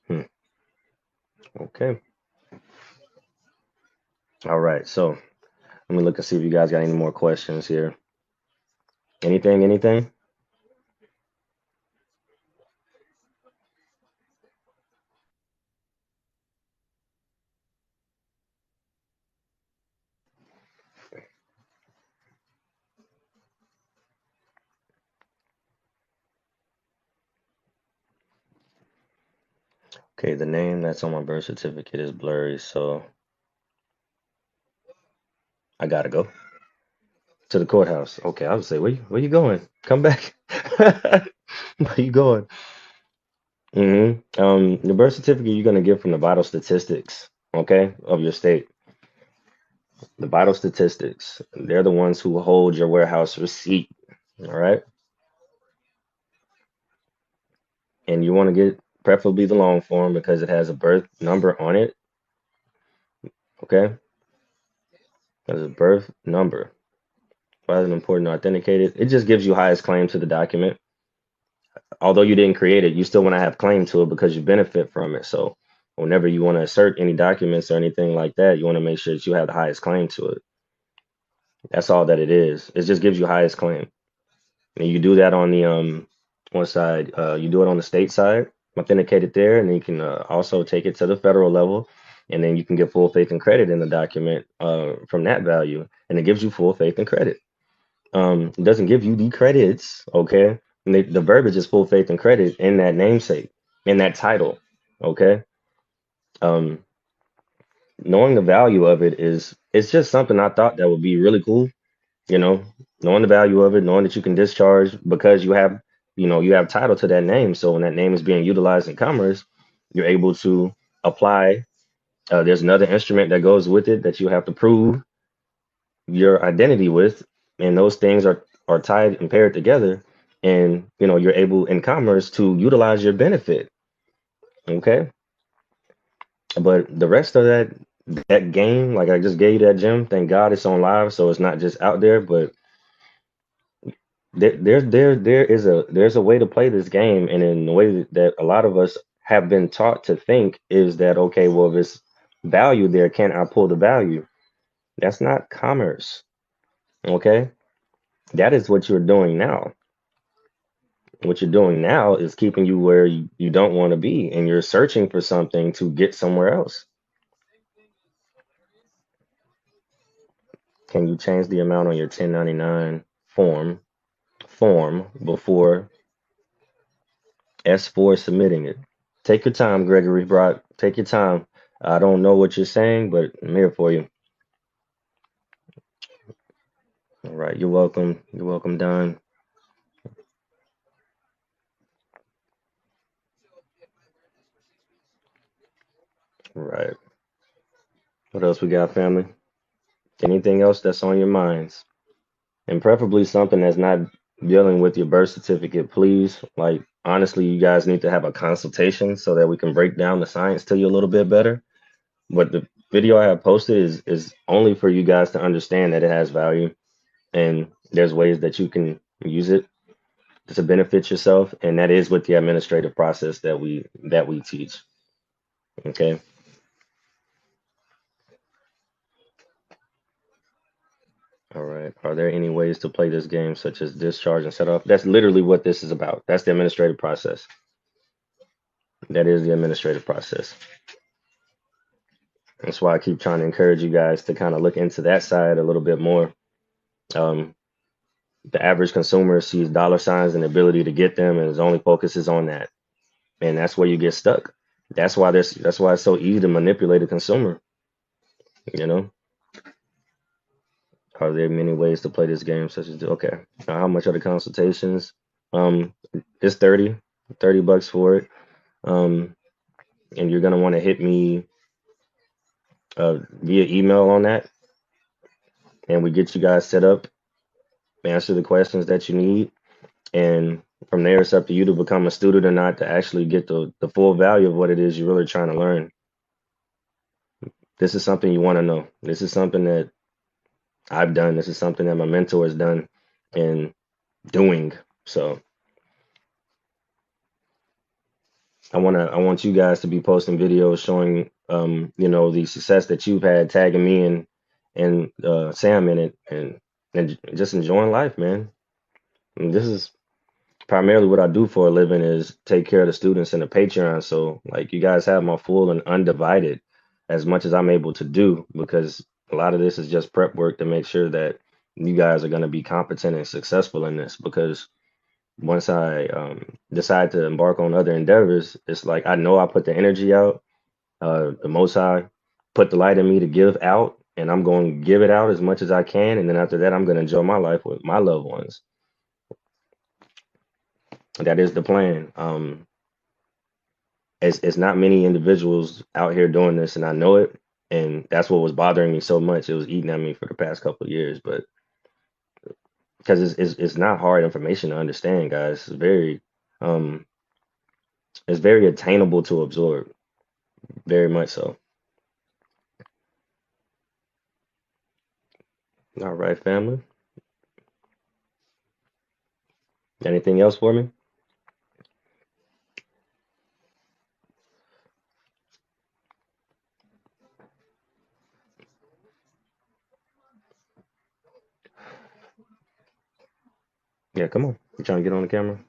Hmm. Okay. All right. So let me look and see if you guys got any more questions here. Anything? Okay, the name that's on my birth certificate is blurry, so I gotta go to the courthouse. Okay, I would say, where you going? Come back. Where you going? The birth certificate you're gonna get from the vital statistics, okay, of your state. The vital statistics. They're the ones who hold your warehouse receipt. All right. and you want to get preferably the long form because it has a birth number on it. Okay, there's a birth number. Why is it important to authenticate it? It just gives you highest claim to the document. Although you didn't create it, you still want to have claim to it because you benefit from it. So whenever you want to assert any documents or anything like that, you want to make sure that you have the highest claim to it. That's all that it is. It just gives you highest claim. And you do that on the one side. You do it on the state side, authenticate it there, and then you can also take it to the federal level, and then you can get full faith and credit in the document from that value, and it gives you full faith and credit. It doesn't give you the credits, okay? And the verbiage is full faith and credit in that namesake, in that title, okay? Um, Knowing the value of it is it's just something I thought that would be really cool, you know, knowing the value of it, knowing that you can discharge because you have title to that name. So when that name is being utilized in commerce, you're able to apply. There's another instrument that goes with it that you have to prove your identity with, and those things are tied and paired together, and you're able in commerce to utilize your benefit. Okay, but the rest of that game, like I just gave you that gem. Thank God it's on live, so it's not just out there, but there's a way to play this game, and in the way that a lot of us have been taught to think is that okay, well, if it's value there, can I pull the value? That's not commerce. Okay, that is what you're doing now. What you're doing now is keeping you where you don't want to be, and you're searching for something to get somewhere else. Can you change the amount on your 1099 form before S4 submitting it? Take your time, Gregory Brock. Take your time. I don't know what you're saying, but I'm here for you. All right, you're welcome. You're welcome, Don. All right. What else we got, family? Anything else that's on your minds? And preferably something that's not dealing with your birth certificate, please. Like, honestly, you guys need to have a consultation so that we can break down the science to you a little bit better. But the video I have posted is only for you guys to understand that it has value, and there's ways that you can use it to benefit yourself, and that is with the administrative process that we teach. Okay. All right. Are there any ways to play this game, such as discharge and set off? That's literally what this is about. That's the administrative process. That is the administrative process. That's why I keep trying to encourage you guys to kind of look into that side a little bit more. Um, the average consumer sees dollar signs and the ability to get them, and his only focus is on that, and that's where you get stuck. That's why it's so easy to manipulate a consumer. You know, are there many ways to play this game? Such as okay, now how much are the consultations? It's 30 bucks for it. Um, and you're gonna want to hit me via email on that, and we get you guys set up, answer the questions that you need, and from there it's up to you to become a student or not to actually get the full value of what it is you're really trying to learn. This is something you want to know. This is something that I've done. This is something that my mentor has done and doing. So I want you guys to be posting videos showing the success that you've had, tagging me and Sam in it, and just enjoying life, man. And this is primarily what I do for a living is take care of the students in the Patreon. So like you guys have my full and undivided as much as I'm able to do because a lot of this is just prep work to make sure that you guys are going to be competent and successful in this because once I decide to embark on other endeavors, it's like I know I put the energy out. The Most High put the light in me to give out, and I'm going to give it out as much as I can. And then after that, I'm going to enjoy my life with my loved ones. That is the plan. It's not many individuals out here doing this, and I know it. And that's what was bothering me so much. It was eating at me for the past couple of years, but because it's not hard information to understand, guys. It's very um It's very attainable to absorb, very much so. All right, family. Anything else for me? Yeah, come on. You trying to get on the camera?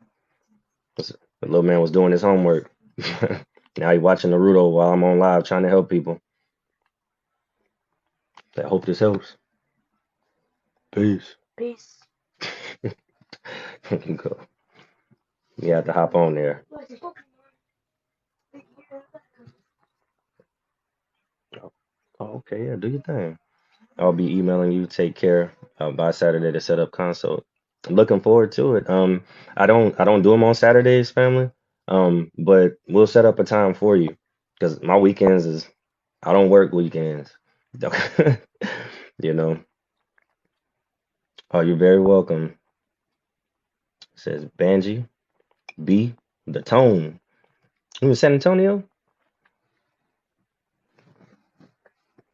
The little man was doing his homework. Now he watching Naruto while I'm on live trying to help people. I hope this helps. Peace. Peace. Go. You have to hop on there. Oh, okay, yeah, do your thing. I'll be emailing you. Take care. By Saturday to set up consult. I'm looking forward to it. I don't do them on Saturdays, family. But we'll set up a time for you because my weekends is I don't work weekends. You know. Oh, you're very welcome. Says Banji B the Tone. You in San Antonio?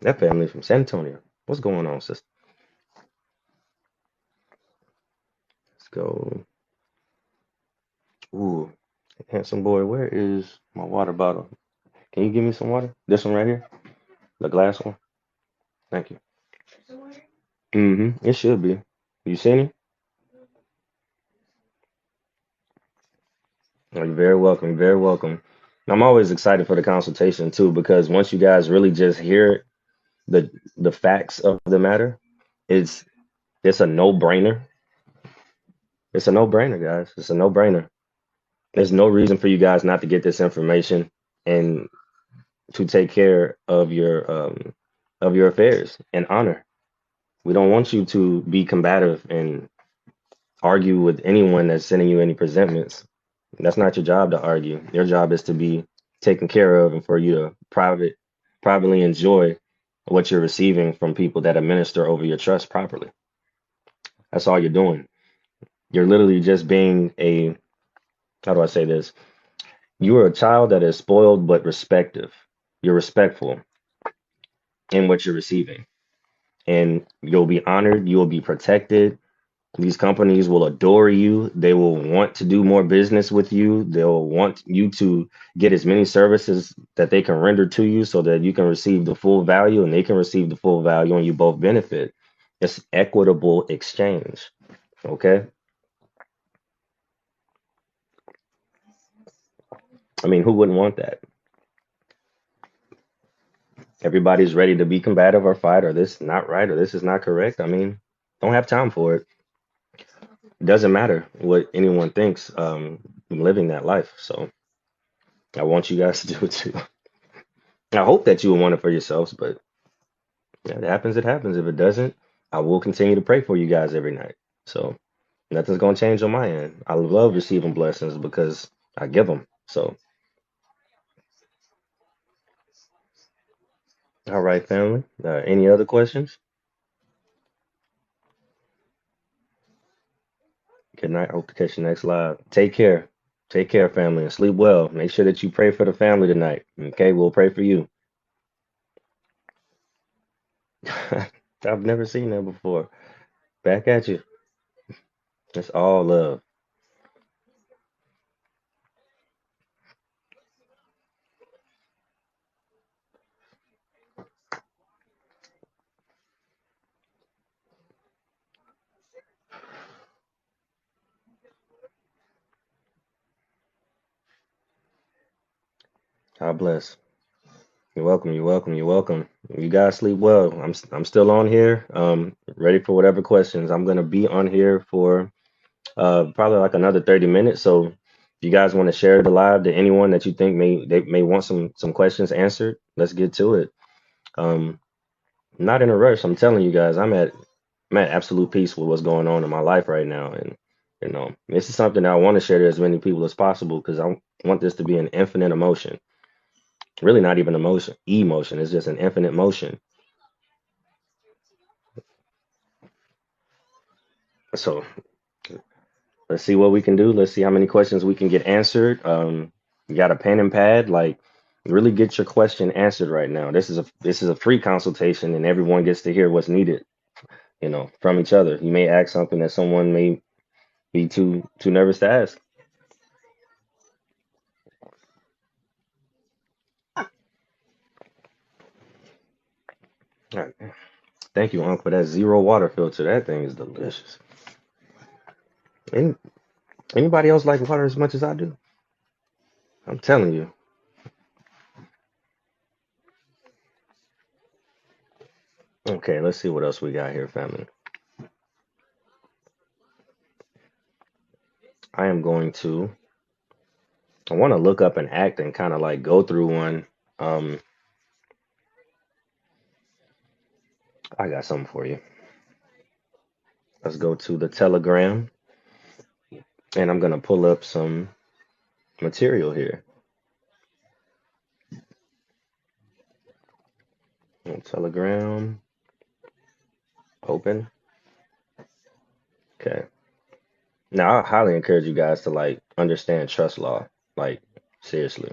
That family from San Antonio. What's going on, sister? Let's go. Ooh, handsome boy, where is my water bottle? Can you give me some water? This one right here? The glass one? Thank you. Mm-hmm. It should be. You seen it? Oh, you're very welcome. You're very welcome. I'm always excited for the consultation too, because once you guys really just hear the facts of the matter, it's it's a no-brainer. It's a no-brainer, guys. It's a no-brainer. There's no reason for you guys not to get this information and to take care of your affairs and honor. We don't want you to be combative and argue with anyone that's sending you any presentments. That's not your job to argue. Your job is to be taken care of and for you to privately enjoy what you're receiving from people that administer over your trust properly. That's all you're doing. You're literally just being a, how do I say this? You are a child that is spoiled but respective. You're respectful in what you're receiving, and you'll be honored. You will be protected. These companies will adore you. They will want to do more business with you. They'll want you to get as many services that they can render to you so that you can receive the full value and they can receive the full value and you both benefit. It's equitable exchange. Okay. I mean, who wouldn't want that? Everybody's ready to be combative or fight or this is not right or this is not correct. I mean, don't have time for it. It doesn't matter what anyone thinks. I'm living that life. So I want you guys to do it too. I hope that you will want it for yourselves, but yeah, it happens, it happens. If it doesn't, I will continue to pray for you guys every night. So nothing's gonna change on my end. I love receiving blessings because I give them. So all right, family. Any other questions? Good night. Hope to catch you next live. Take care. Take care, family, and sleep well. Make sure that you pray for the family tonight. Okay, we'll pray for you. I've never seen that before. Back at you. It's all love. God bless. You're welcome. You're welcome. You're welcome. You guys sleep well. I'm still on here. Ready for whatever questions. I'm gonna be on here for probably like another 30 minutes. So if you guys want to share the live to anyone that you think may want some questions answered, let's get to it. Um, not in a rush. I'm telling you guys, I'm at absolute peace with what's going on in my life right now, and this is something that I want to share to as many people as possible because I want this to be an infinite emotion. Really, not even emotion. It's just an infinite motion. So let's see what we can do. Let's see how many questions we can get answered. You got a pen and pad? Like, really get your question answered right now. This is a free consultation, and everyone gets to hear what's needed, from each other. You may ask something that someone may be too nervous to ask. All right. Thank you, Unc, for that zero water filter. That thing is delicious. Any, anybody else like water as much as I do? I'm telling you. Okay, let's see what else we got here, family. I am going to. I want to look up an act and kind of like go through one. Um, I got something for you. Let's go to the Telegram, and I'm gonna pull up some material here. Telegram, open. Okay. Now, I highly encourage you guys to like understand trust law. Like, seriously.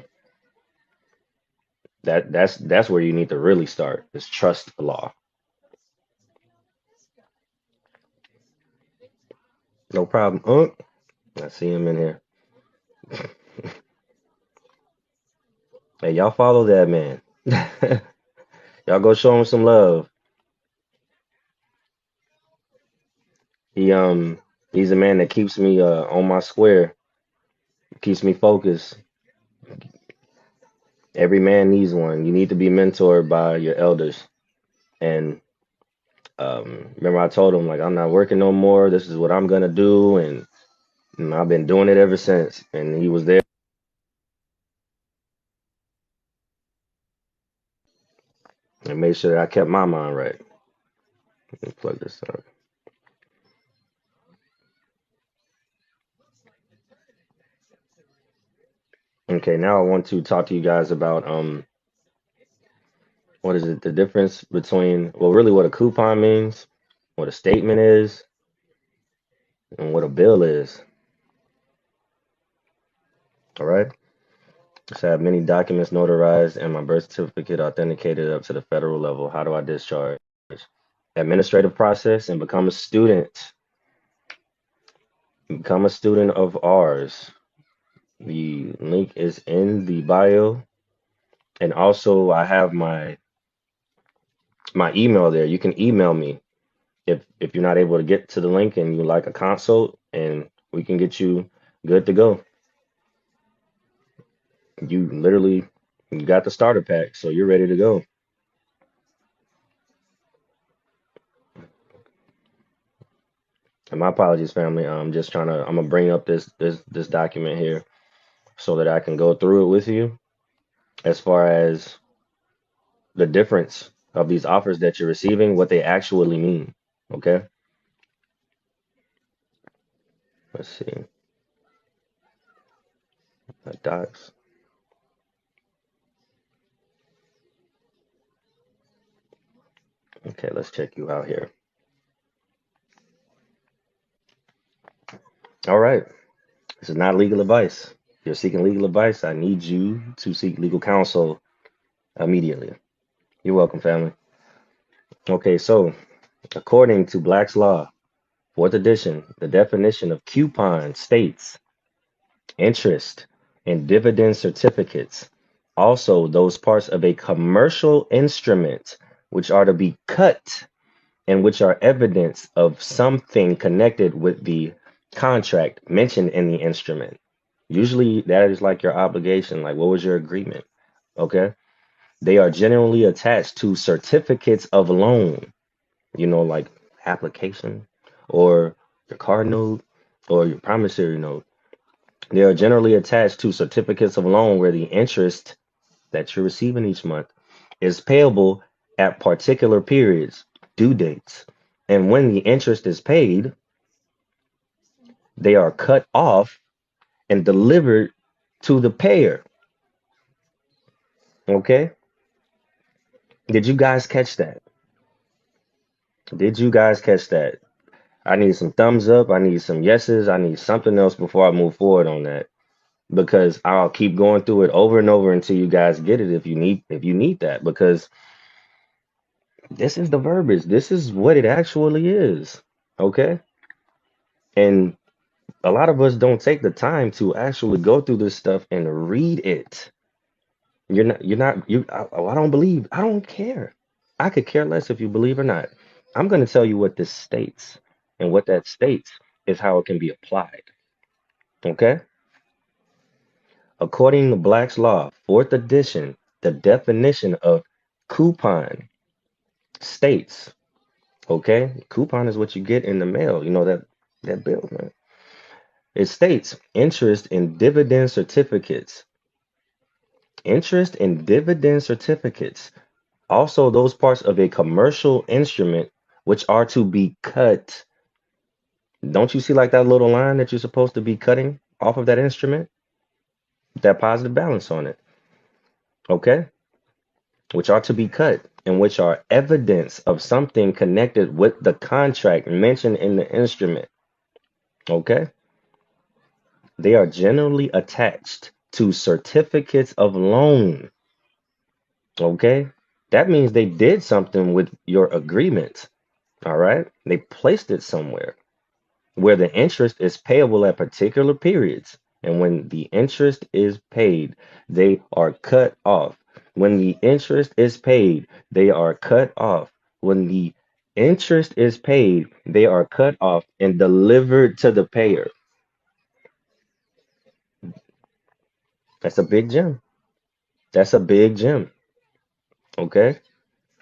That's where you need to really start is trust law. No problem. I see him in here. Hey, y'all follow that man. Y'all go show him some love. He he's a man that keeps me on my square, keeps me focused. Every man needs one. You need to be mentored by your elders. And remember I told him like I'm not working no more. This is what I'm gonna do, and I've been doing it ever since. And he was there and made sure that I kept my mind right. Let me plug this up. Okay, now I want to talk to you guys about what is it? The difference between well, really what a coupon means, what a statement is, and what a bill is. All right. So I have many documents notarized and my birth certificate authenticated up to the federal level. How do I discharge? Administrative process and become a student. Become a student of ours. The link is in the bio. And also I have my email there. You can email me if you're not able to get to the link and you like a consult and we can get you good to go. You got the starter pack, so you're ready to go. And my apologies, family. I'm just I'm gonna bring up this document here so that I can go through it with you as far as the difference of these offers that you're receiving, what they actually mean. Okay, let's see. Docs. Okay, let's check you out here. All right, this is not legal advice. If you're seeking legal advice, I need you to seek legal counsel immediately. You're welcome, family. Okay, so according to Black's Law, fourth edition, the definition of coupon states interest and dividend certificates, also those parts of a commercial instrument which are to be cut and which are evidence of something connected with the contract mentioned in the instrument. Usually that is like your obligation, like what was your agreement? Okay. They are generally attached to certificates of loan, like application or your card note or your promissory note. They are generally attached to certificates of loan where the interest that you're receiving each month is payable at particular periods, due dates. And when the interest is paid, they are cut off and delivered to the payer. Okay? Did you guys catch that? Did you guys catch that? I need some thumbs up. I need some yeses. I need something else before I move forward on that. because I'll keep going through it over and over until you guys get it if you need that, because this is the verbiage. This is what it actually is. Okay? And a lot of us don't take the time to actually go through this stuff and read it. I don't believe, I don't care. I could care less if you believe or not. I'm going to tell you what this states. And what that states is how it can be applied. Okay? According to Black's Law, fourth edition, the definition of coupon states, okay? Coupon is what you get in the mail, that bill, man. It states interest in dividend certificates. Interest in dividend certificates. Also, those parts of a commercial instrument which are to be cut. Don't you see like that little line that you're supposed to be cutting off of that instrument? That positive balance on it. Okay? Which are to be cut and which are evidence of something connected with the contract mentioned in the instrument. Okay? They are generally attached to certificates of loan. Okay? That means they did something with your agreement. All right? They placed it somewhere where the interest is payable at particular periods. And when the interest is paid, they are cut off. When the interest is paid, they are cut off. When the interest is paid, they are cut off and delivered to the payer. That's a big gem. That's a big gem. Okay?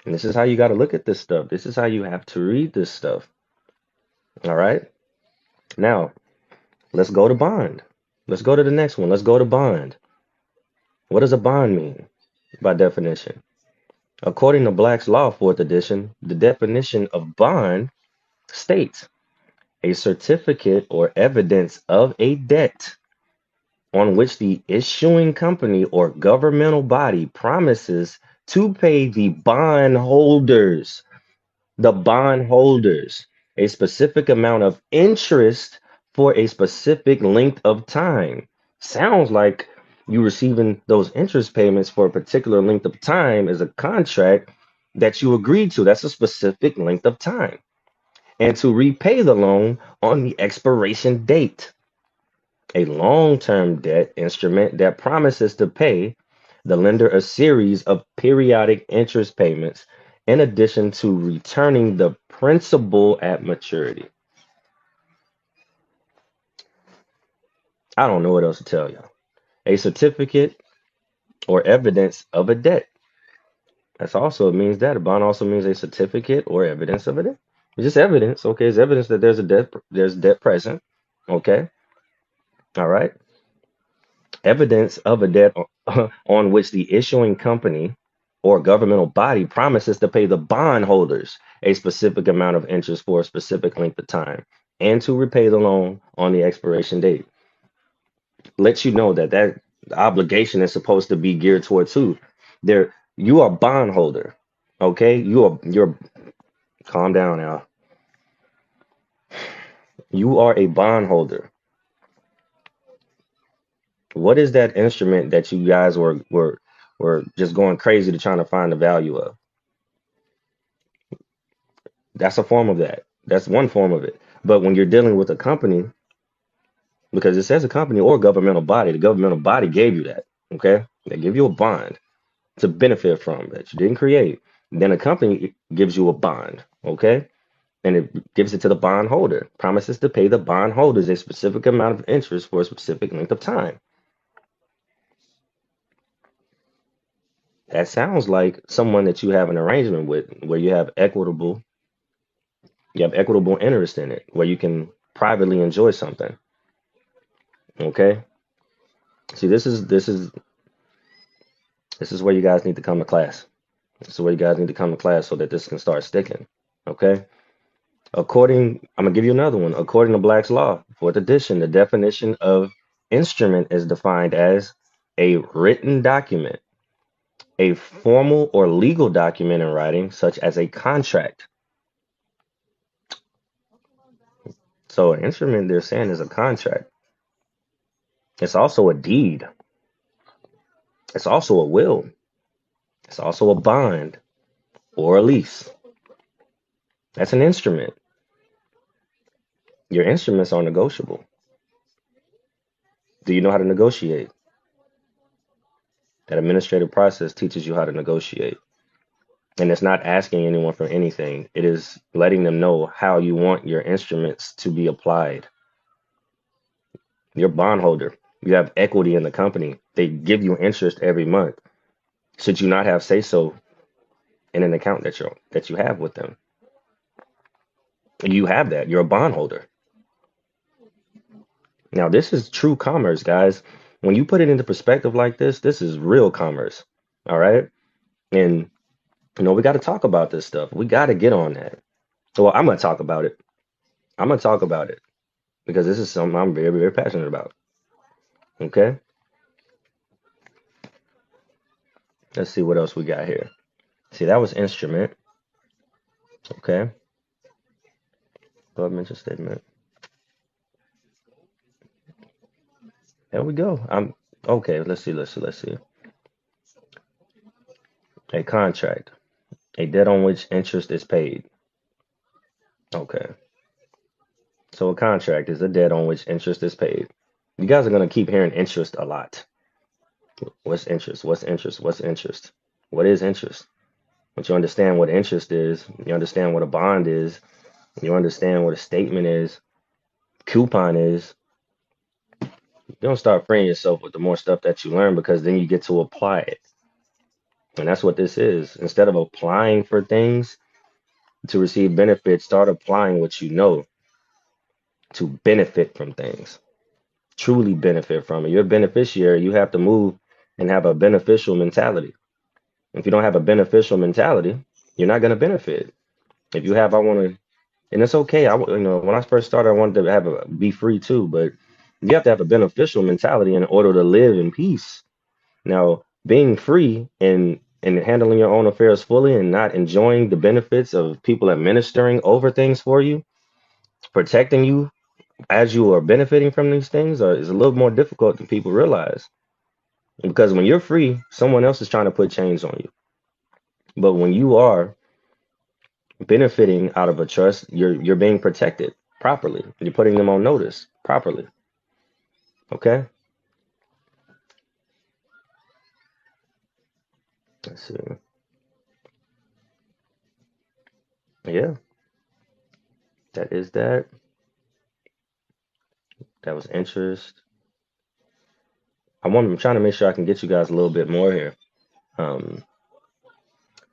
And this is how you got to look at this stuff. This is how you have to read this stuff. All right? Now, let's go to bond. Let's go to the next one. Let's go to bond. What does a bond mean by definition? According to Black's Law, fourth edition, the definition of bond states a certificate or evidence of a debt on which the issuing company or governmental body promises to pay the bondholders a specific amount of interest for a specific length of time. Sounds like you receiving those interest payments for a particular length of time is a contract that you agreed to. That's a specific length of time. And to repay the loan on the expiration date. A long-term debt instrument that promises to pay the lender a series of periodic interest payments in addition to returning the principal at maturity. I don't know what else to tell you. A certificate or evidence of a debt. That's also, it means that. A bond also means a certificate or evidence of a debt. It's just evidence, okay? It's evidence that there's debt present, okay? All right. Evidence of a debt on which the issuing company or governmental body promises to pay the bondholders a specific amount of interest for a specific length of time and to repay the loan on the expiration date. Lets you know that obligation is supposed to be geared towards who? There, you are bondholder. Okay, you're calm down now. You are a bondholder. What is that instrument that you guys were just going crazy to trying to find the value of? That's a form of that. That's one form of it. But when you're dealing with a company, because it says a company or governmental body, the governmental body gave you that. Okay, they give you a bond to benefit from that you didn't create. Then a company gives you a bond. Okay, and it gives it to the bondholder, promises to pay the bondholders a specific amount of interest for a specific length of time. That sounds like someone that you have an arrangement with where you have equitable interest in it, where you can privately enjoy something. Okay. See, this is where you guys need to come to class. This is where you guys need to come to class so that this can start sticking. Okay. I'm gonna give you another one. According to Black's Law, fourth edition, the definition of instrument is defined as a written document, a formal or legal document in writing, such as a contract. So an instrument they're saying is a contract. It's also a deed. It's also a will. It's also a bond or a lease. That's an instrument. Your instruments are negotiable. Do you know how to negotiate? That administrative process teaches you how to negotiate. And it's not asking anyone for anything. It is letting them know how you want your instruments to be applied. You're a bondholder. You have equity in the company. They give you interest every month. Should you not have say so in an account that you have with them? You have that. You're a bondholder. Now, this is true commerce, guys. When you put it into perspective like this is real commerce. All right. And, we got to talk about this stuff. We got to get on that. Well, I'm going to talk about it. I'm going to talk about it because this is something I'm very, very passionate about. Okay. Let's see what else we got here. See, that was instrument. Okay. Governmental statement. There we go. I'm okay. Let's see. A contract. A debt on which interest is paid. Okay. So a contract is a debt on which interest is paid. You guys are going to keep hearing interest a lot. What's interest? What's interest? What's interest? What is interest? Once you understand what interest is, you understand what a bond is, you understand what a statement is, coupon is, you don't start freeing yourself with the more stuff that you learn because then you get to apply it. And that's what this is. Instead of applying for things to receive benefits, start applying what you know to benefit from things, truly benefit from it. You're a beneficiary. You have to move and have a beneficial mentality. If you don't have a beneficial mentality, you're not going to benefit. If you have, I want to, and it's okay. When I first started, I wanted to be free too, but you have to have a beneficial mentality in order to live in peace. Now, being free and handling your own affairs fully and not enjoying the benefits of people administering over things for you, protecting you as you are benefiting from these things is a little more difficult than people realize. Because when you're free, someone else is trying to put chains on you. But when you are benefiting out of a trust, you're being protected properly. You're putting them on notice properly. Okay? Let's see. Yeah, that is that. That was interest. I'm trying to make sure I can get you guys a little bit more here. Um,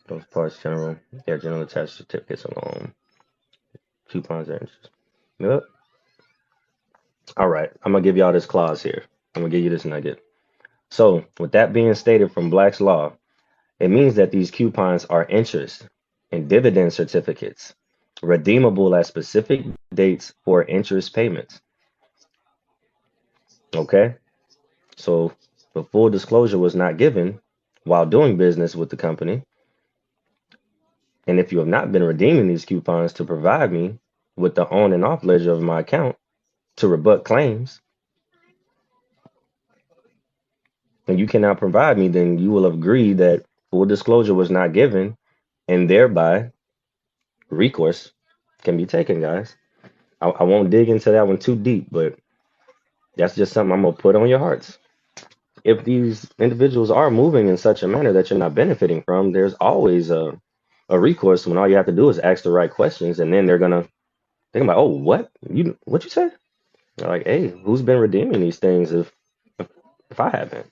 those parts general, yeah, general attached certificates alone, coupons and interest. Yep. All right, I'm gonna give y'all this clause here. I'm gonna give you this nugget. So, with that being stated from Black's Law, it means that these coupons are interest and dividend certificates, redeemable at specific dates for interest payments. Okay? So, the full disclosure was not given while doing business with the company. And if you have not been redeeming these coupons to provide me with the on and off ledger of my account to rebut claims, and you cannot provide me, then you will agree that full disclosure was not given, and thereby recourse can be taken, guys. I won't dig into that one too deep, but that's just something I'm gonna put on your hearts. If these individuals are moving in such a manner that you're not benefiting from, there's always a recourse when all you have to do is ask the right questions, and then they're gonna be like, oh, what you say? They're like, hey, who's been redeeming these things if I haven't?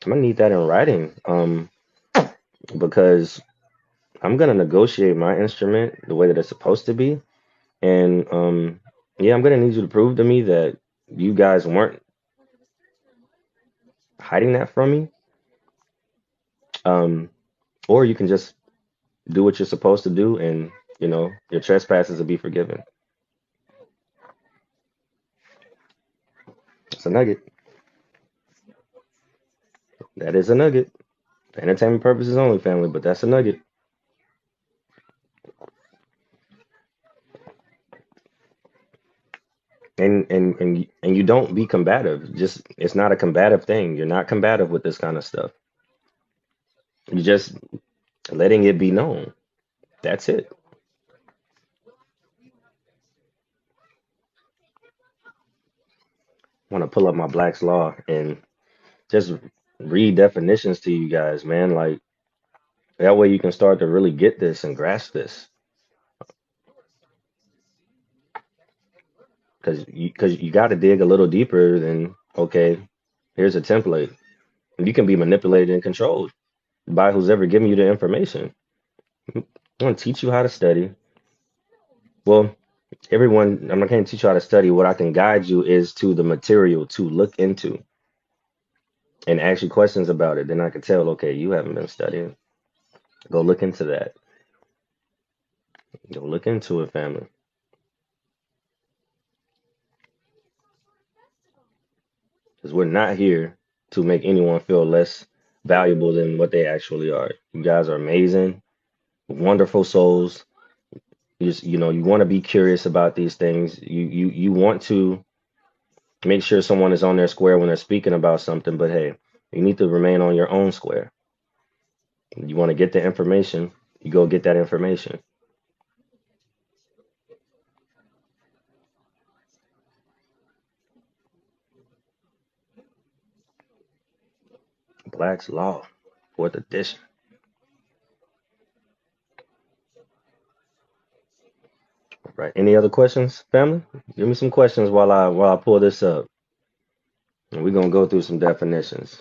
I'm gonna need that in writing, because I'm gonna negotiate my instrument the way that it's supposed to be, and yeah, I'm gonna need you to prove to me that you guys weren't hiding that from me, um, or you can just do what you're supposed to do, and your trespasses will be forgiven. It's a nugget. That is a nugget. For entertainment purposes only, family, but that's a nugget. And you don't be combative. Just it's not a combative thing. You're not combative with this kind of stuff. You just letting it be known. That's it. I want to pull up my Black's Law and just read definitions to you guys, man. Like that way you can start to really get this and grasp this. Because you got to dig a little deeper than okay, here's a template. You can be manipulated and controlled by who's ever giving you the information. I want to teach you how to study. Well, everyone, I'm not going to teach you how to study. What I can guide you is to the material to look into and ask you questions about it. Then I can tell, okay, you haven't been studying. Go look into that. Go look into it, family. Because we're not here to make anyone feel less valuable than what they actually are. You guys are amazing, wonderful souls. You want to be curious about these things. You want to make sure someone is on their square when they're speaking about something, but hey, you need to remain on your own square. You want to get the information, you go get that information. Black's Law, fourth edition. Right. Any other questions, family? Give me some questions while I pull this up. And we're gonna go through some definitions.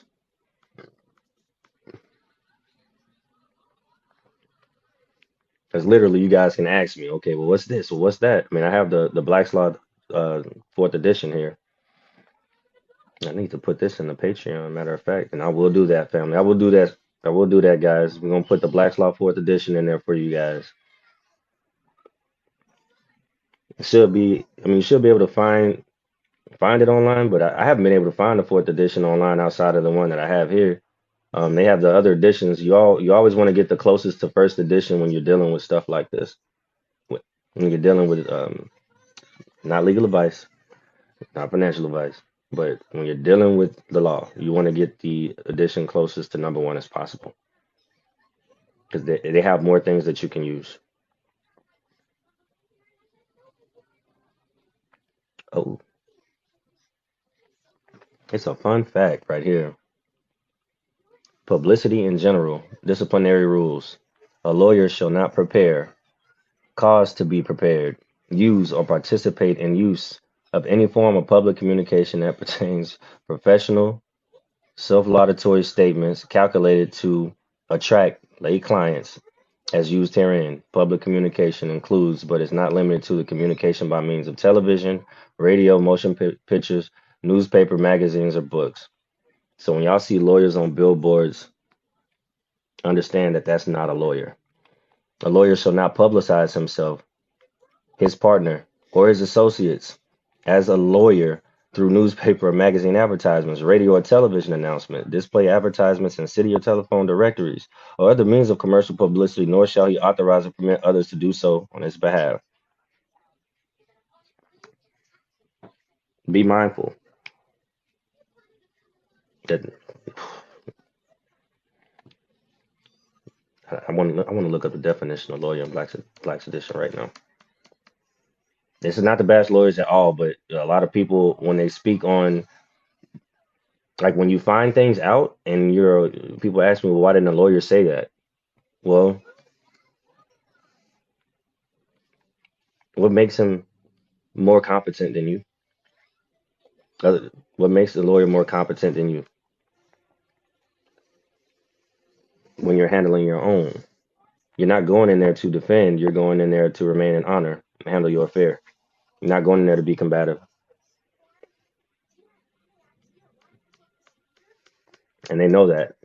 Because literally you guys can ask me, okay, well what's this? Well what's that? I mean I have the Black's Law fourth edition here. I need to put this in the Patreon, matter of fact, and I will do that, family. I will do that. I will do that, guys. We're gonna put the Black's Law fourth edition in there for you guys. It should be, I mean, you should be able to find it online, but I haven't been able to find the fourth edition online outside of the one that I have here. They have the other editions. You always want to get the closest to first edition when you're dealing with stuff like this. When you're dealing with not legal advice, not financial advice, but when you're dealing with the law, you want to get the edition closest to number one as possible because they have more things that you can use. Oh, it's a fun fact right here. Publicity in general, disciplinary rules. A lawyer shall not prepare, cause to be prepared, use or participate in use of any form of public communication that pertains professional, self-laudatory statements calculated to attract lay clients as used herein. Public communication includes, but is not limited to, the communication by means of television, radio, motion pictures, newspaper, magazines, or books. So when y'all see lawyers on billboards, understand that that's not a lawyer. A lawyer shall not publicize himself, his partner, or his associates as a lawyer through newspaper or magazine advertisements, radio or television announcement, display advertisements in city or telephone directories, or other means of commercial publicity, nor shall he authorize or permit others to do so on his behalf. Be mindful that I want to look up the definition of lawyer in Black's edition right now. This is not to bash lawyers at all, but a lot of people when they speak on, like, when you find things out and people ask me, well, why didn't a lawyer say that? Well, what makes him more competent than you? What makes the lawyer more competent than you when you're handling your own? You're not going in there to defend. You're going in there to remain in honor and handle your affair. You're not going in there to be combative. And they know that.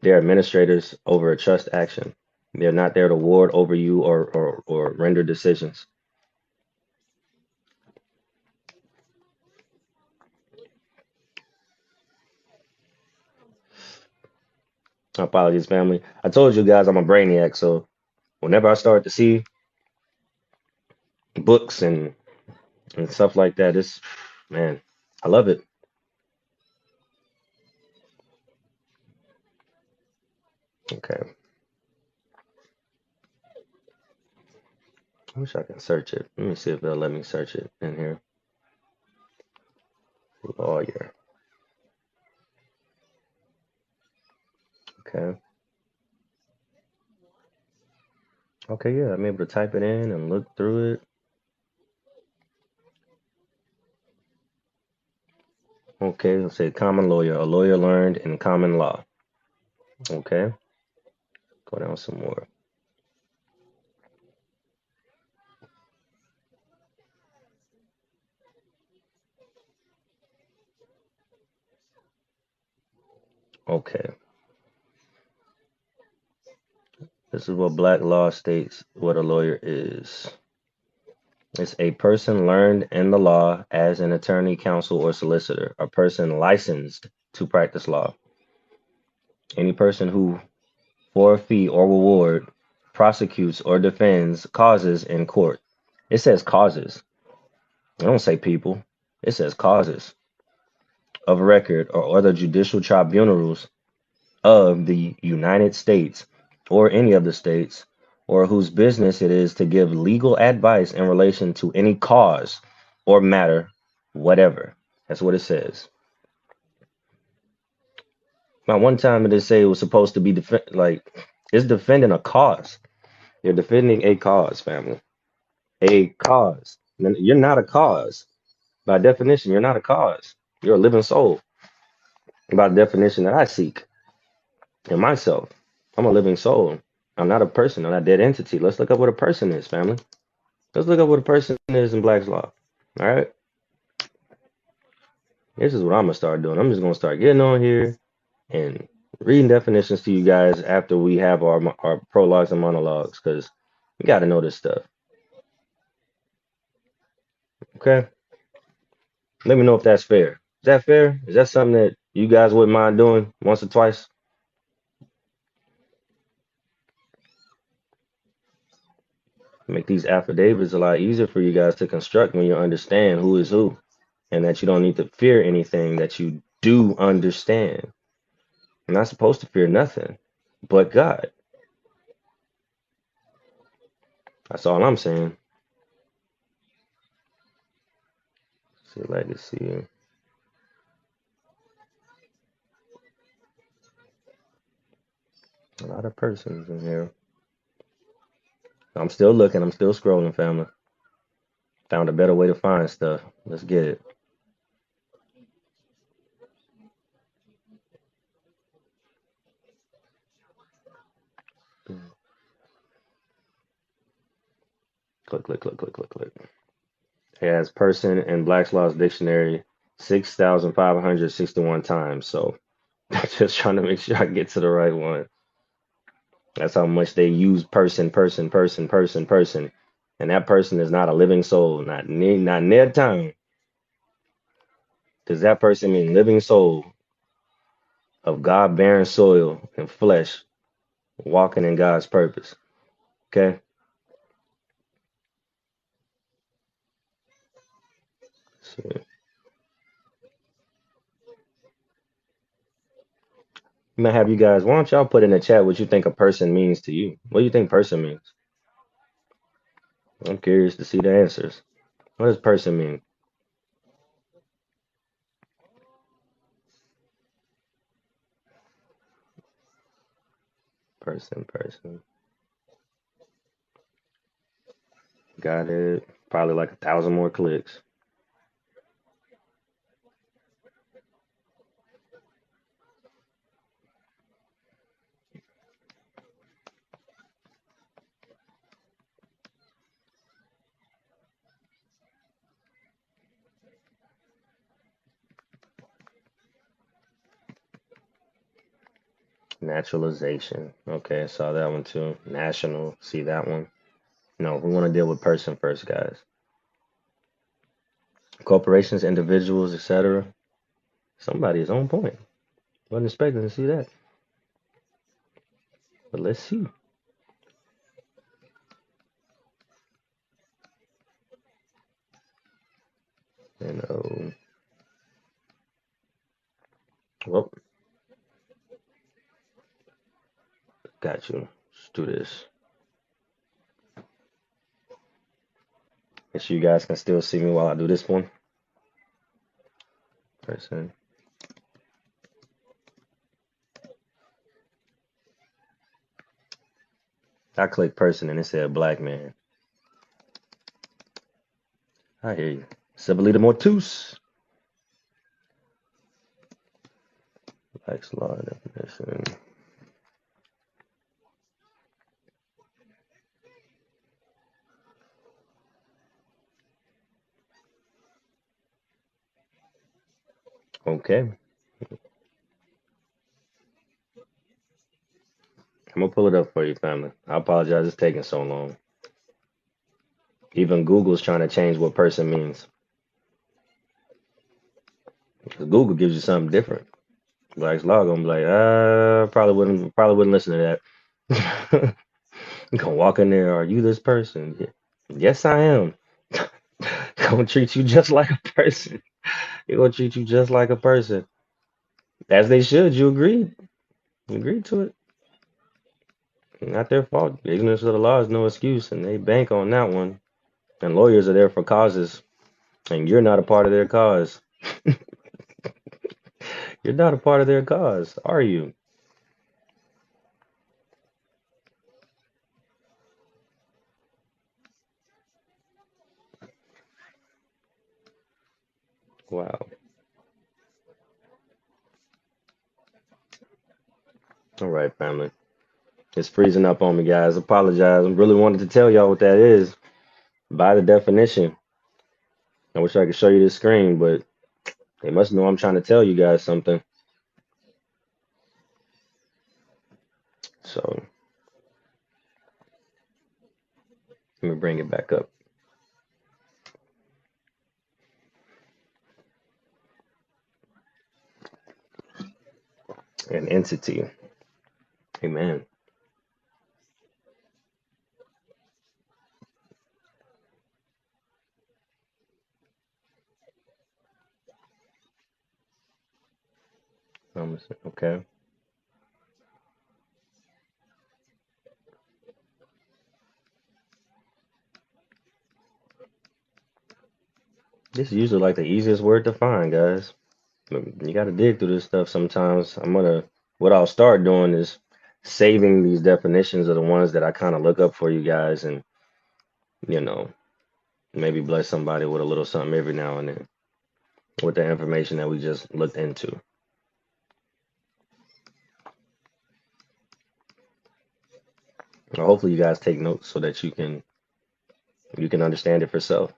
They're administrators over a trust action. They're not there to ward over you or render decisions. Apologies, family. I told you guys I'm a brainiac, so whenever I start to see books and stuff like that, Man, I love it. Okay. I wish I can search it. Let me see if they'll let me search it in here. Lawyer. Okay. Okay, yeah, I'm able to type it in and look through it. Okay, let's say common lawyer, a lawyer learned in common law. Okay, go down some more. Okay, this is what black law states what a lawyer is. It's a person learned in the law as an attorney, counsel, or solicitor, a person licensed to practice law. Any person who, for a fee or reward, prosecutes or defends causes in court. It says causes. I don't say people. It says causes of record or other judicial tribunals of the United States or any of the states, or whose business it is to give legal advice in relation to any cause or matter, whatever. That's what it says. Now, one time it did say it was supposed to be it's defending a cause. You're defending a cause, family. A cause. You're not a cause. By definition, you're not a cause. You're a living soul. By definition that I seek in myself. I'm a living soul. I'm not a person. I'm not a dead entity. Let's look up what a person is, family. Let's look up what a person is in Black's Law. All right? This is what I'm going to start doing. I'm just going to start getting on here and reading definitions to you guys after we have our prologues and monologues because we got to know this stuff. Okay? Let me know if that's fair. Is that fair? Is that something that you guys wouldn't mind doing once or twice? Make these affidavits a lot easier for you guys to construct when you understand who is who and that you don't need to fear anything that you do understand. You're not supposed to fear nothing but God. That's all I'm saying. See, legacy. A lot of persons in here. I'm still looking. I'm still scrolling, family. Found a better way to find stuff. Let's get it. Click, click, click, click, click, click. It has person in Black's Law's dictionary 6,561 times. So I'm just trying to make sure I get to the right one. That's how much they use person, person, person, person, person. And that person is not a living soul, not near time. Does that person mean living soul of God bearing soil and flesh, walking in God's purpose? Okay? So, I'm gonna have you guys, why don't y'all put in the chat what you think a person means to you? What do you think person means? I'm curious to see the answers. What does person mean? Person, person. Got it. Probably like 1,000 more clicks. Naturalization. Okay, saw that one too. National. See that one? No, we want to deal with person first, guys. Corporations, individuals, etc. Somebody is on point. Wasn't expecting to see that. But let's see. And well, got you. Let's do this. Make sure you guys can still see me while I do this one. Person. I clicked person and it said black man. I hear you. Civilita mortus. Black's law definition. Okay. I'm gonna pull it up for you, family. I apologize it's taking so long. Even Google's trying to change what person means. Because Google gives you something different. Black's law gonna be like, probably wouldn't listen to that. You gonna walk in there, are you this person? Yes, I am. Gonna treat you just like a person. They're gonna treat you just like a person. As they should. You agreed. You agreed to it. Not their fault. Ignorance of the law is no excuse, and they bank on that one. And lawyers are there for causes, and you're not a part of their cause. You're not a part of their cause, are you? Wow. All right, family. It's freezing up on me, guys. Apologize. I really wanted to tell y'all what that is. By the definition. I wish I could show you this screen, but they must know I'm trying to tell you guys something. So let me bring it back up. An entity. Amen. Okay. This is usually like the easiest word to find, guys. You got to dig through this stuff sometimes. What I'll start doing is saving these definitions of the ones that I kind of look up for you guys and, you know, maybe bless somebody with a little something every now and then with the information that we just looked into. Or hopefully you guys take notes so that you can understand it for yourself.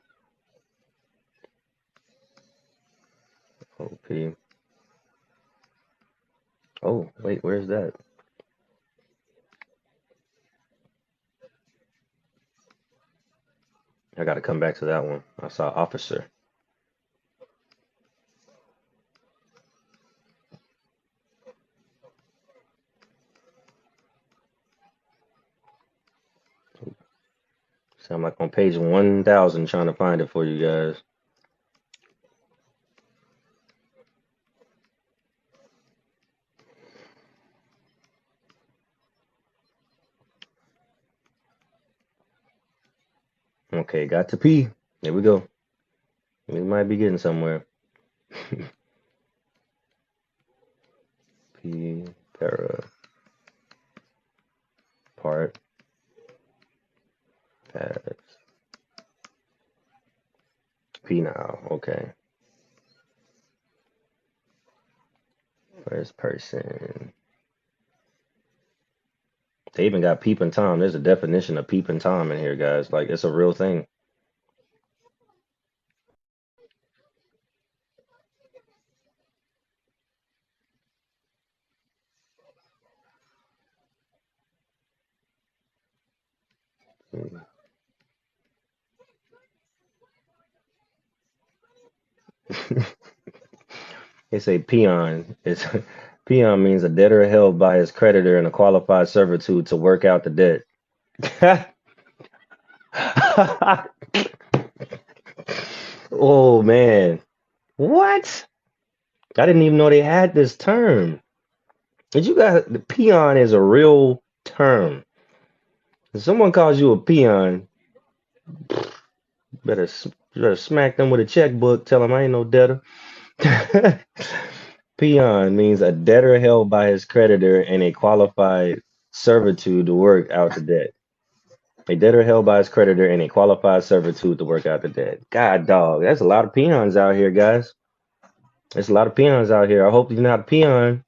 OP. Oh, wait, where's that? I got to come back to that one. I saw officer. So I'm like on page 1000 trying to find it for you guys. Okay, got to pee. There we go. We might be getting somewhere. P para part pass P now. Okay. First person. They even got peeping Tom. There's a definition of peeping Tom in here, guys. Like it's a real thing. They say peon. It's peon means a debtor held by his creditor in a qualified servitude to work out the debt. Oh man. What? I didn't even know they had this term. Did you guys the peon is a real term. If someone calls you a peon, better better smack them with a checkbook, tell them I ain't no debtor. Peon means a debtor held by his creditor in a qualified servitude to work out the debt. A debtor held by his creditor in a qualified servitude to work out the debt. God, dog, that's a lot of peons out here, guys. There's a lot of peons out here. I hope you're not a peon.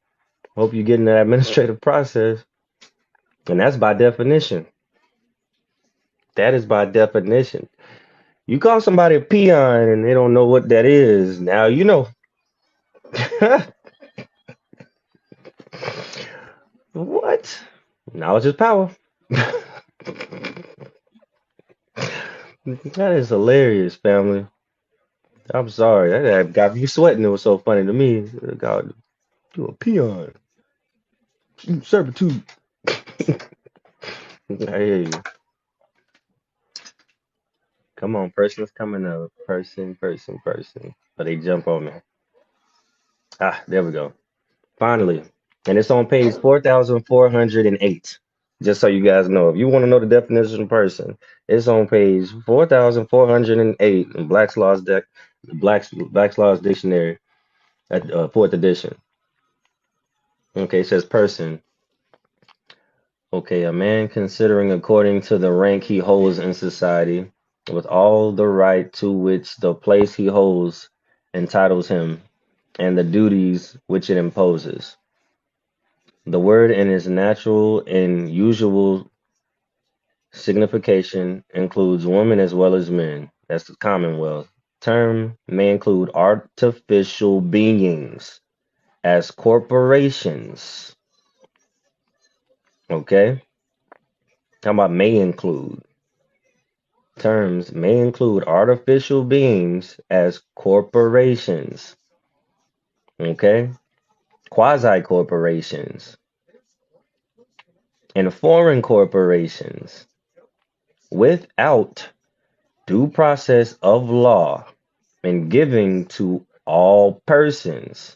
I hope you're getting that administrative process. And that's by definition. That is by definition. You call somebody a peon and they don't know what that is. Now you know. What? Knowledge is power. That is hilarious, family. I'm sorry. That got me sweating. It was so funny to me. God, you a peon. You servitude. I hear you. Come on, person's coming up. Person. But they jump on me. Ah, there we go. Finally. And it's on page 4408. Just so you guys know. If you want to know the definition of person, it's on page 4408 in Black's Law's Dictionary at fourth edition. Okay, it says person. Okay, a man considering according to the rank he holds in society, with all the right to which the place he holds entitles him, and the duties which it imposes. The word in its natural and usual signification includes women as well as men. That's the Commonwealth. Term may include artificial beings as corporations. Okay? How about may include? Terms may include artificial beings as corporations. Okay? Quasi corporations and foreign corporations without due process of law and giving to all persons.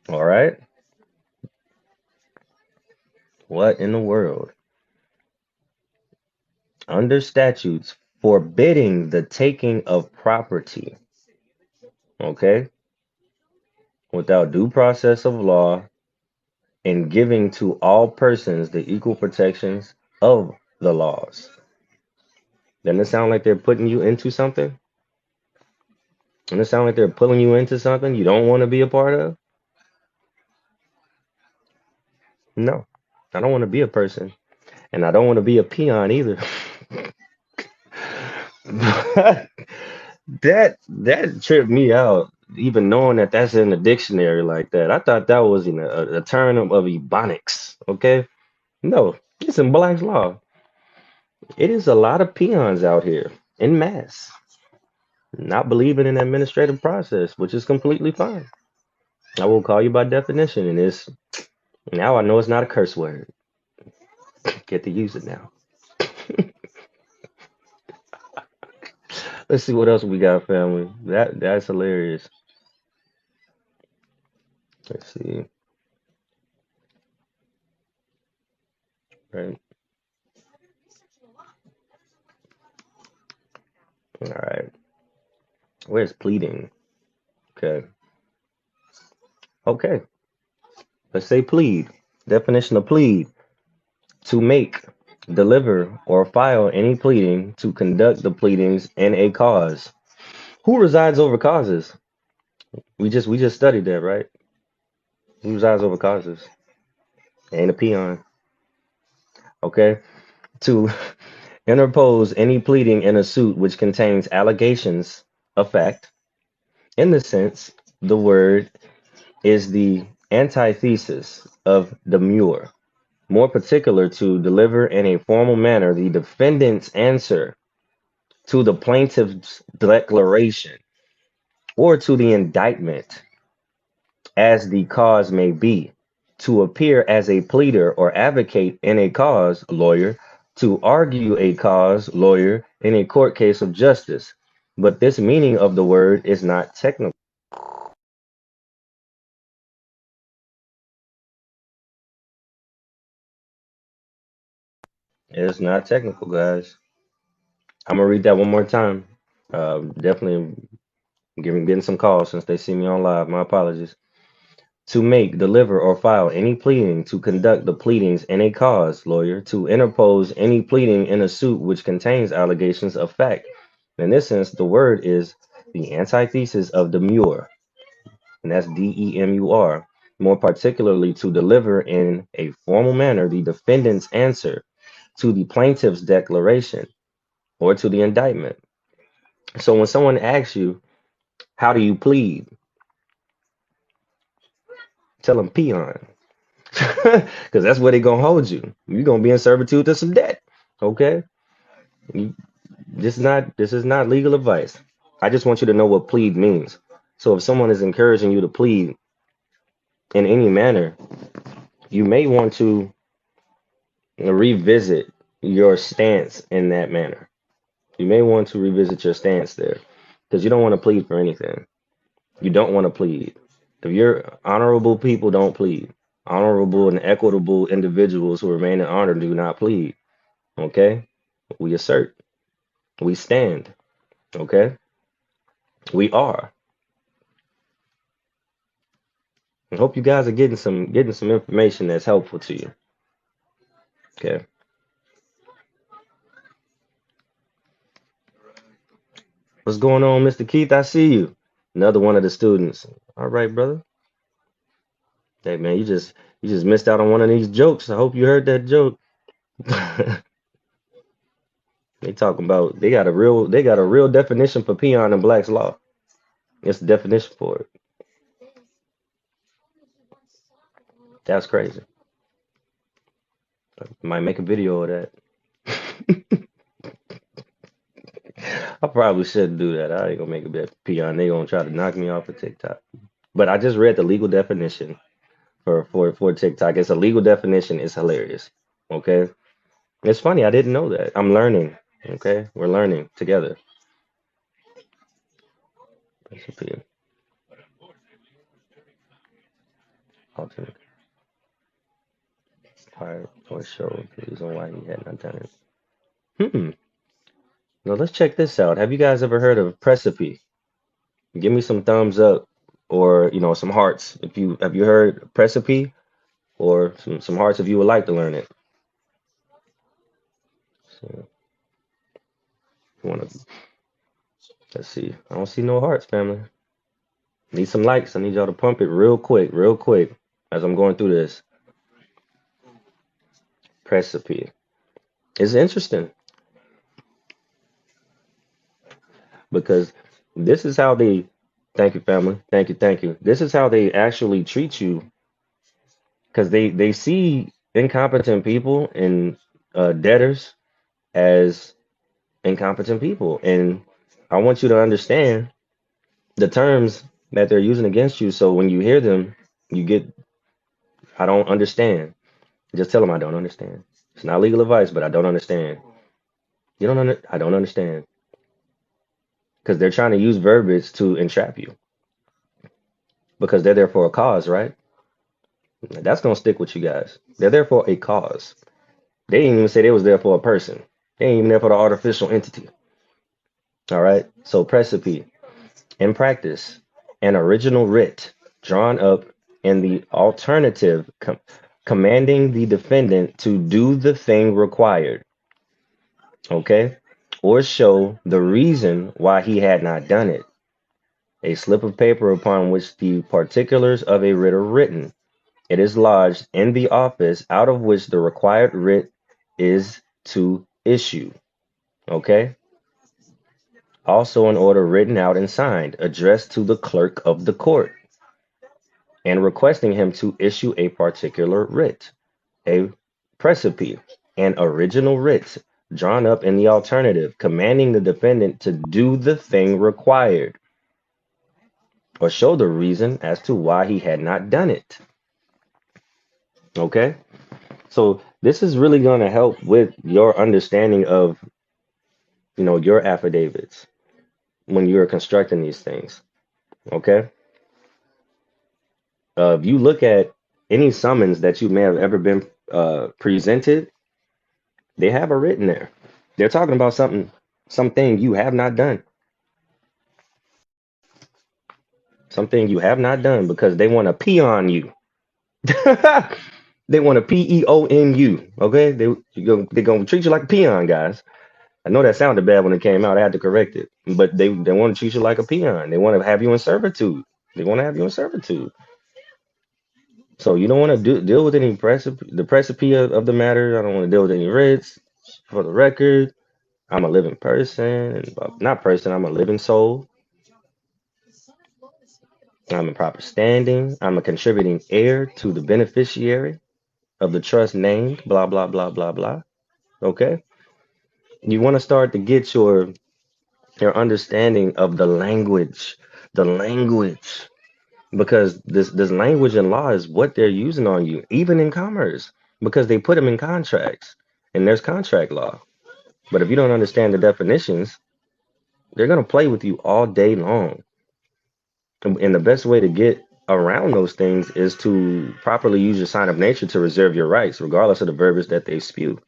All right? What in the world? Under statutes forbidding the taking of property, okay, without due process of law and giving to all persons the equal protections of the laws. Doesn't it sound like they're putting you into something? Doesn't it sound like they're pulling you into something you don't want to be a part of? No, I don't want to be a person, and I don't want to be a peon either. That tripped me out, even knowing that that's in the dictionary like that. I thought that was in a term of ebonics. Okay, no, it's in Black's law. It is a lot of peons out here in mass, not believing in the administrative process, which is completely fine. I will call you by definition, and it's now I know it's not a curse word. Get to use it now. Let's see what else we got, family. That's hilarious. Let's see. Right. All right. Where's pleading? Okay. Okay. Let's say plead. Definition of plead: to make, deliver, or file any pleading, to conduct the pleadings in a cause. Who resides over causes? We just studied that, right? Who resides over causes? Ain't a peon. Okay. To interpose any pleading in a suit which contains allegations of fact. In the sense, the word is the antithesis of demur, more particular to deliver in a formal manner the defendant's answer to the plaintiff's declaration or to the indictment, as the cause may be, to appear as a pleader or advocate in a cause, lawyer, to argue a cause, lawyer, in a court case of justice, But this meaning of the word is not technical. It's not technical, guys. I'm gonna read that one more time. Definitely getting some calls since they see me on live. My apologies. To make, deliver, or file any pleading, to conduct the pleadings in a cause, lawyer, to interpose any pleading in a suit which contains allegations of fact. In this sense, the word is the antithesis of demur, and that's DEMUR. More particularly, to deliver in a formal manner the defendant's answer to the plaintiff's declaration or to the indictment. So when someone asks you, how do you plead? Tell them peon. Because that's where they're going to hold you. You're going to be in servitude to some debt. Okay? You- This is not legal advice. I just want you to know what plead means. So if someone is encouraging you to plead in any manner, you may want to revisit your stance in that manner. You may want to revisit your stance there because you don't want to plead for anything. You don't want to plead. If you're honorable people, don't plead. Honorable and equitable individuals who remain in honor do not plead. Okay? We assert. We stand. Okay? We are. I hope you guys are getting some information that's helpful to you. Okay. What's going on, Mr. Keith? I see you. Another one of the students. All right, brother. Hey man, you just missed out on one of these jokes. I hope you heard that joke. They talking about they got a real definition for peon in Black's law. It's the definition for it. That's crazy. Might make a video of that. I probably shouldn't do that. I ain't gonna make a bit peon. They gonna try to knock me off of TikTok. But I just read the legal definition for TikTok. It's a legal definition. It's hilarious. Okay. It's funny. I didn't know that. I'm learning. Okay. We're learning together. Recipe. Alternate part or show the reason why he had not done it. Now let's check this out. Have you guys ever heard of Precipe? Give me some thumbs up or some hearts if you have you heard Precipe or some hearts if you would like to learn it. So want to let's see. I don't see no hearts, family. Need some likes. I need y'all to pump it real quick as I'm going through this. Precipe. It's interesting because this is how they thank you, family. Thank you. This is how they actually treat you because they see incompetent people and debtors as incompetent people. And I want you to understand the terms that they're using against you. So when you hear them, you get, I don't understand. Just tell them I don't understand. It's not legal advice, but I don't understand. I don't understand. Because they're trying to use verbiage to entrap you. Because they're there for a cause, right? That's going to stick with you guys. They're there for a cause. They didn't even say they was there for a person. They ain't even there for the artificial entity. All right. So precipe. In practice, an original writ drawn up in the alternative commanding the defendant to do the thing required, okay, or show the reason why he had not done it. A slip of paper upon which the particulars of a writ are written. It is lodged in the office out of which the required writ is to issue, okay? Also, an order written out and signed, addressed to the clerk of the court and requesting him to issue a particular writ, a precipe, an original writ drawn up in the alternative, commanding the defendant to do the thing required or show the reason as to why he had not done it. Okay? So this is really going to help with your understanding of, your affidavits. when you're constructing these things. Okay, if you look at any summons that you may have ever been presented, they have a written there. They're talking about something you have not done, something you have not done because they want to pee on you. They want to peon you. Okay, they're gonna treat you like a peon, guys. I know that sounded bad when it came out. I had to correct it, but they want to treat you like a peon. They want to have you in servitude. They want to have you in servitude. So you don't want to deal with any the precipice of the matter. I don't want to deal with any writs. For the record, I'm a living person, and not person. I'm a living soul. I'm in proper standing. I'm a contributing heir to the beneficiary of the trust named. Blah blah blah blah blah. Okay. You want to start to get your understanding of the language, because this language in law is what they're using on you, even in commerce, because they put them in contracts, and there's contract law. But if you don't understand the definitions, they're gonna play with you all day long. And the best way to get around those things is to properly use your sign of nature to reserve your rights, regardless of the verbiage that they spew.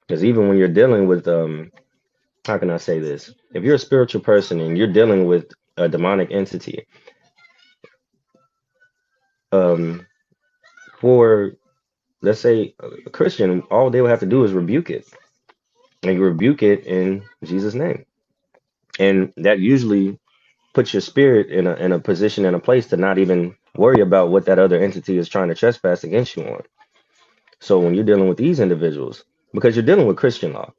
Because even when you're dealing with how can I say this? If you're a spiritual person and you're dealing with a demonic entity, um, for let's say a Christian, all they will have to do is rebuke it, and you rebuke it in Jesus' name, and that usually puts your spirit in a position and a place to not even worry about what that other entity is trying to trespass against you on. So when you're dealing with these individuals, because you're dealing with Christian law,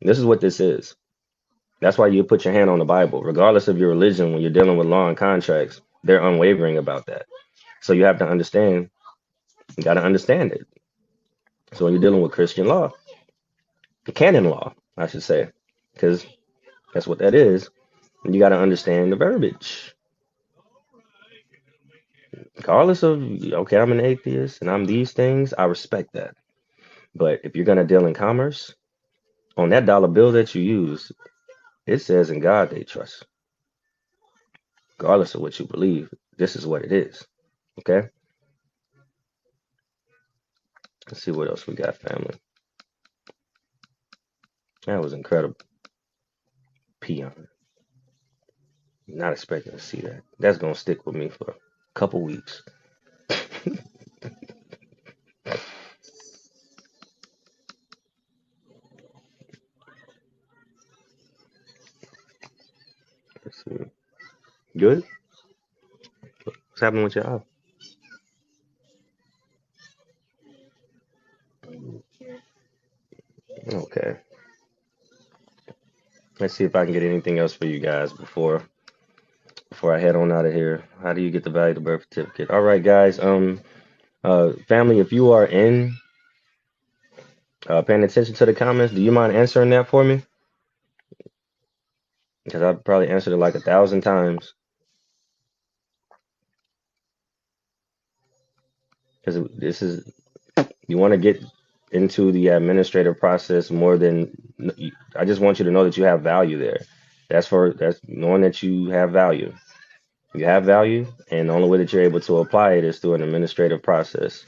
this is what this is. That's why you put your hand on the Bible, regardless of your religion. When you're dealing with law and contracts, they're unwavering about that. So you have to understand, you got to understand it. So when you're dealing with Christian law, canon law, I should say, because that's what that is, you got to understand the verbiage. Regardless of, okay, I'm an atheist and I'm these things, I respect that. But if you're going to deal in commerce, on that dollar bill that you use, it says in God they trust. Regardless of what you believe, this is what it is. Okay? Let's see what else we got, family. That was incredible. Peon. Not expecting to see that. That's going to stick with me for a couple weeks. Let's see. Good? What's happening with your eye? Okay. Let's see if I can get anything else for you guys before I head on out of here. How do you get the value of the birth certificate? All right, guys. Family, if you are in paying attention to the comments, do you mind answering that for me? Because I've probably answered it like 1,000 times. Because this is, you want to get into the administrative process more than, I just want you to know that you have value there. That's knowing that you have value. You have value, and the only way that you're able to apply it is through an administrative process.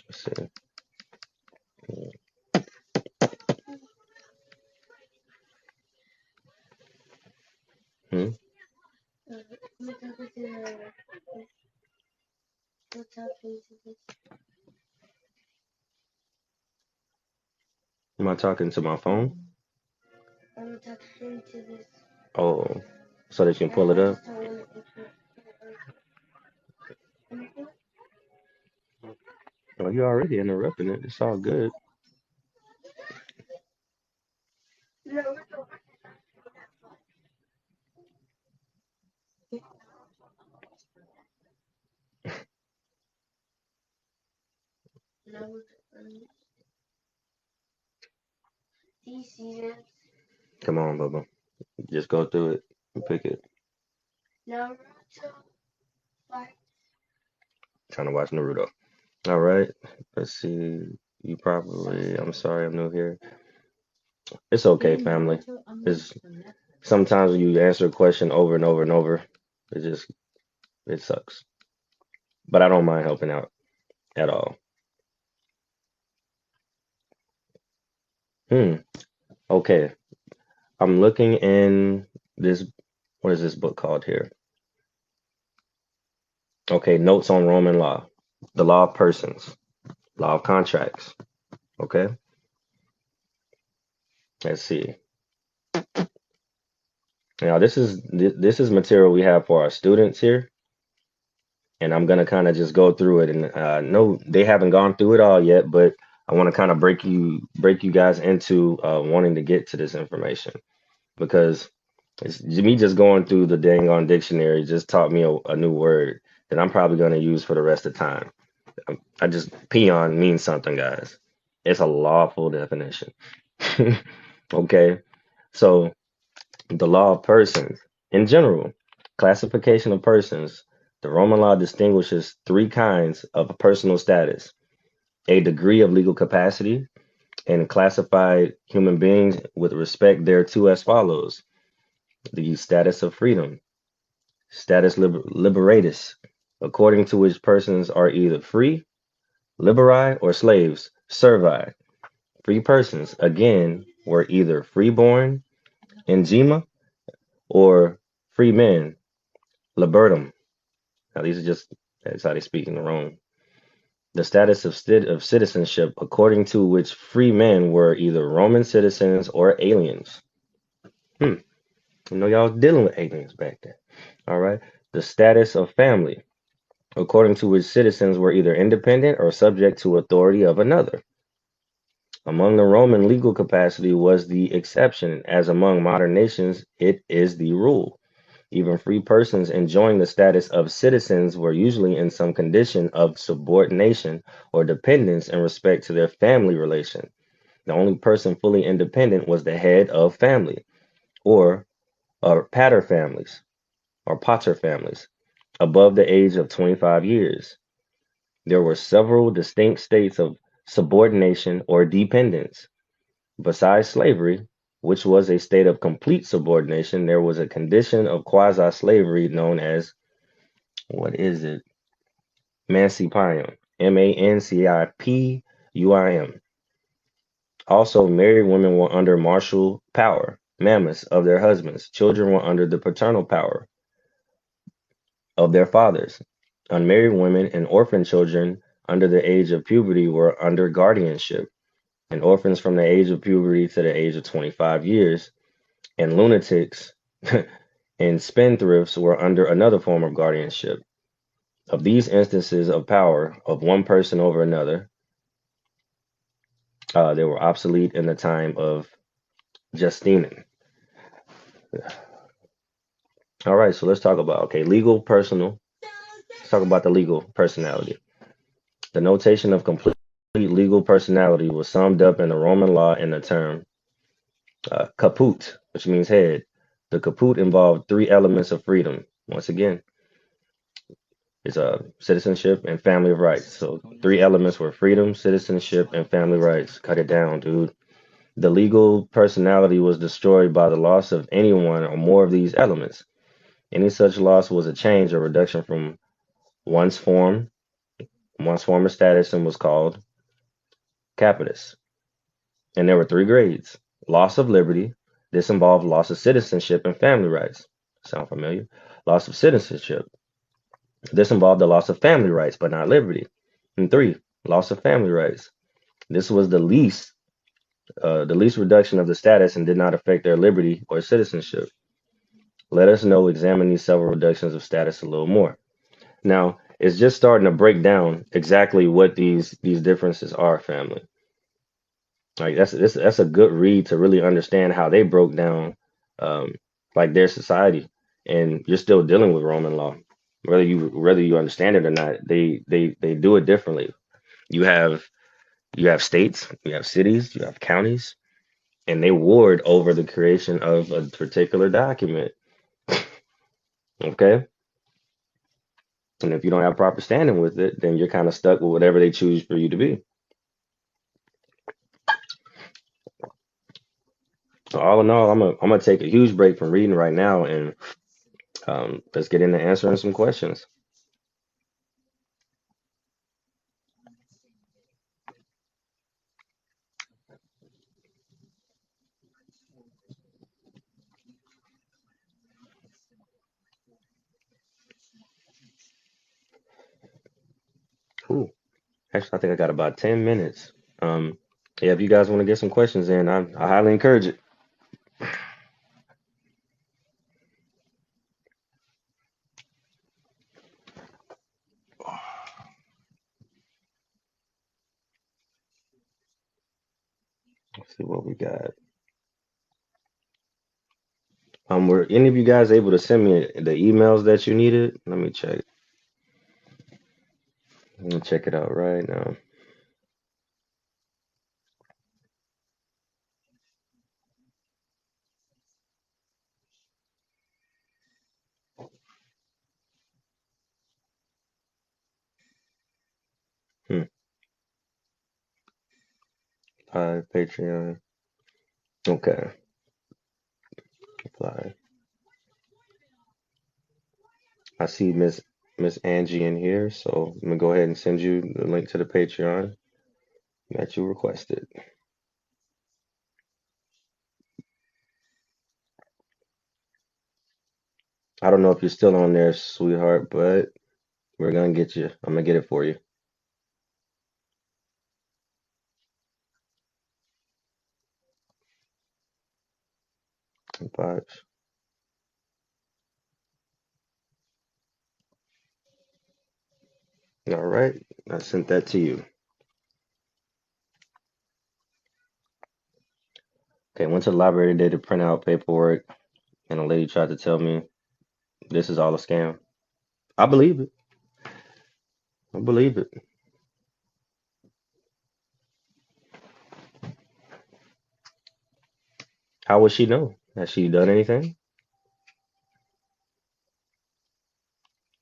Let's see. Hmm? Am I talking to my phone? Oh, so that you can pull it up? Oh, you're already interrupting it. It's all good. Come on, Bubba. Just go through it and pick it. Trying to watch Naruto. All right. Let's see. You probably, I'm sorry, I'm new here. It's okay, family. It's sometimes when you answer a question over and over and over, it just it sucks. But I don't mind helping out at all. Hmm. Okay. I'm looking in this. What is this book called here? Okay, Notes on Roman Law, the Law of Persons, Law of Contracts. Okay. Let's see. Now this is material we have for our students here, and I'm gonna kind of just go through it. And no, they haven't gone through it all yet, but I want to kind of break you guys into wanting to get to this information because it's me just going through the dang on dictionary just taught me a new word that I'm probably gonna use for the rest of the time. I just peon means something, guys. It's a lawful definition. Okay, so the law of persons. In general, classification of persons, the Roman law distinguishes three kinds of personal status: a degree of legal capacity, and classified human beings with respect thereto as follows: the status of freedom, status liberatus, according to which persons are either free, liberi, or slaves, servi. Free persons, again, were either freeborn, ingema, or free men, libertum. Now, these are just that's how they speak in Rome. The status of citizenship, according to which free men were either Roman citizens or aliens. Hmm. You know, y'all was dealing with aliens back then. All right. The status of family, according to which citizens were either independent or subject to authority of another. Among the Roman legal capacity was the exception, as among modern nations it is the rule. Even free persons enjoying the status of citizens were usually in some condition of subordination or dependence in respect to their family relation. The only person fully independent was the head of family, or pater families, or pater families, above the age of 25 years. There were several distinct states of subordination or dependence. Besides slavery, which was a state of complete subordination, there was a condition of quasi slavery known as, what is it? Mancipium. Mancipium. Also, married women were under martial power, mammas of their husbands. Children were under the paternal power of their fathers. Unmarried women and orphan children under the age of puberty were under guardianship, and orphans from the age of puberty to the age of 25 years, and lunatics and spendthrifts were under another form of guardianship. Of these instances of power of one person over another, they were obsolete in the time of Justinian. All right, so let's talk about legal personal. Let's talk about the legal personality. The notation of complete legal personality was summed up in the Roman law in the term caput, which means head. The caput involved three elements of freedom. Once again, it's citizenship and family of rights. So three elements were freedom, citizenship, and family rights. Cut it down, dude. The legal personality was destroyed by the loss of any one or more of these elements. Any such loss was a change or reduction from one's form, one's former status, and was called capitis. And there were three grades: loss of liberty. This involved loss of citizenship and family rights. Sound familiar? Loss of citizenship. This involved the loss of family rights, but not liberty. And three, loss of family rights. This was the least reduction of the status and did not affect their liberty or citizenship. Let us know, examine these several reductions of status a little more. Now, it's just starting to break down exactly what these differences are, family. Like that's a good read to really understand how they broke down um, like their society, and you're still dealing with Roman law, whether you understand it or not. They do it differently. You have you have states, you have cities, you have counties, and they ward over the creation of a particular document. Okay, and if you don't have proper standing with it, then you're kind of stuck with whatever they choose for you to be. So all in all, I'm gonna take a huge break from reading right now and let's get into answering some questions. Cool. Actually, I think I got about 10 minutes. Um, yeah, if you guys want to get some questions in, I highly encourage it. Let's see what we got. Were any of you guys able to send me the emails that you needed? Let me check. Let me check it out right now. Hmm. Patreon. Okay. Apply. I see Miss Angie in here, so I'm gonna go ahead and send you the link to the Patreon that you requested. I don't know if you're still on there, sweetheart, but we're gonna get you. I'm gonna get it for you. Vibes. All right, I sent that to you. Okay, went to the library today to print out paperwork, and a lady tried to tell me this is all a scam. I believe it. I believe it. How would she know? Has she done anything?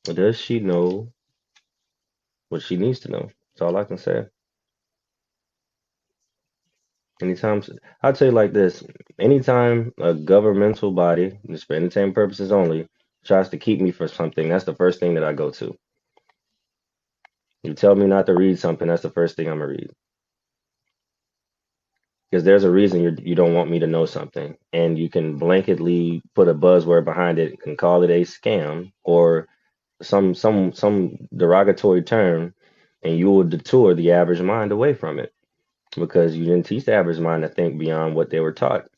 Or does she know what she needs to know? That's all I can say. Anytime, I'll tell you like this: anytime a governmental body, just for entertainment purposes only, tries to keep me for something, that's the first thing that I go to. You tell me not to read something, that's the first thing I'm gonna read. Because there's a reason you don't want me to know something, and you can blanketly put a buzzword behind it and call it a scam or some derogatory term, and you will detour the average mind away from it because you didn't teach the average mind to think beyond what they were taught.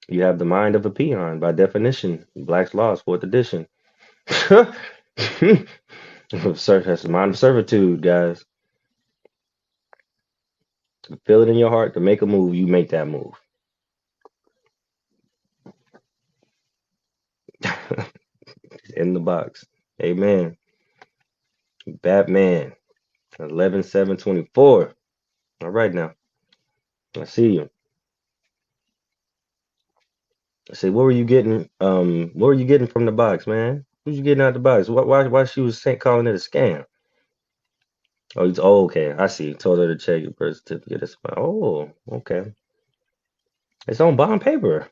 You have the mind of a peon by definition. Black's Laws, fourth edition. Sir, that's the mind of servitude, guys. Feel it in your heart to make a move, you make that move. In the box. Amen. Batman. 11/7/24. All right now. I see you. I say, what were you getting? What were you getting from the box, man? What you getting out the box? Why she was calling it a scam? Oh, okay. I see. Told her to check your birth certificate. Oh, okay. It's on bond paper.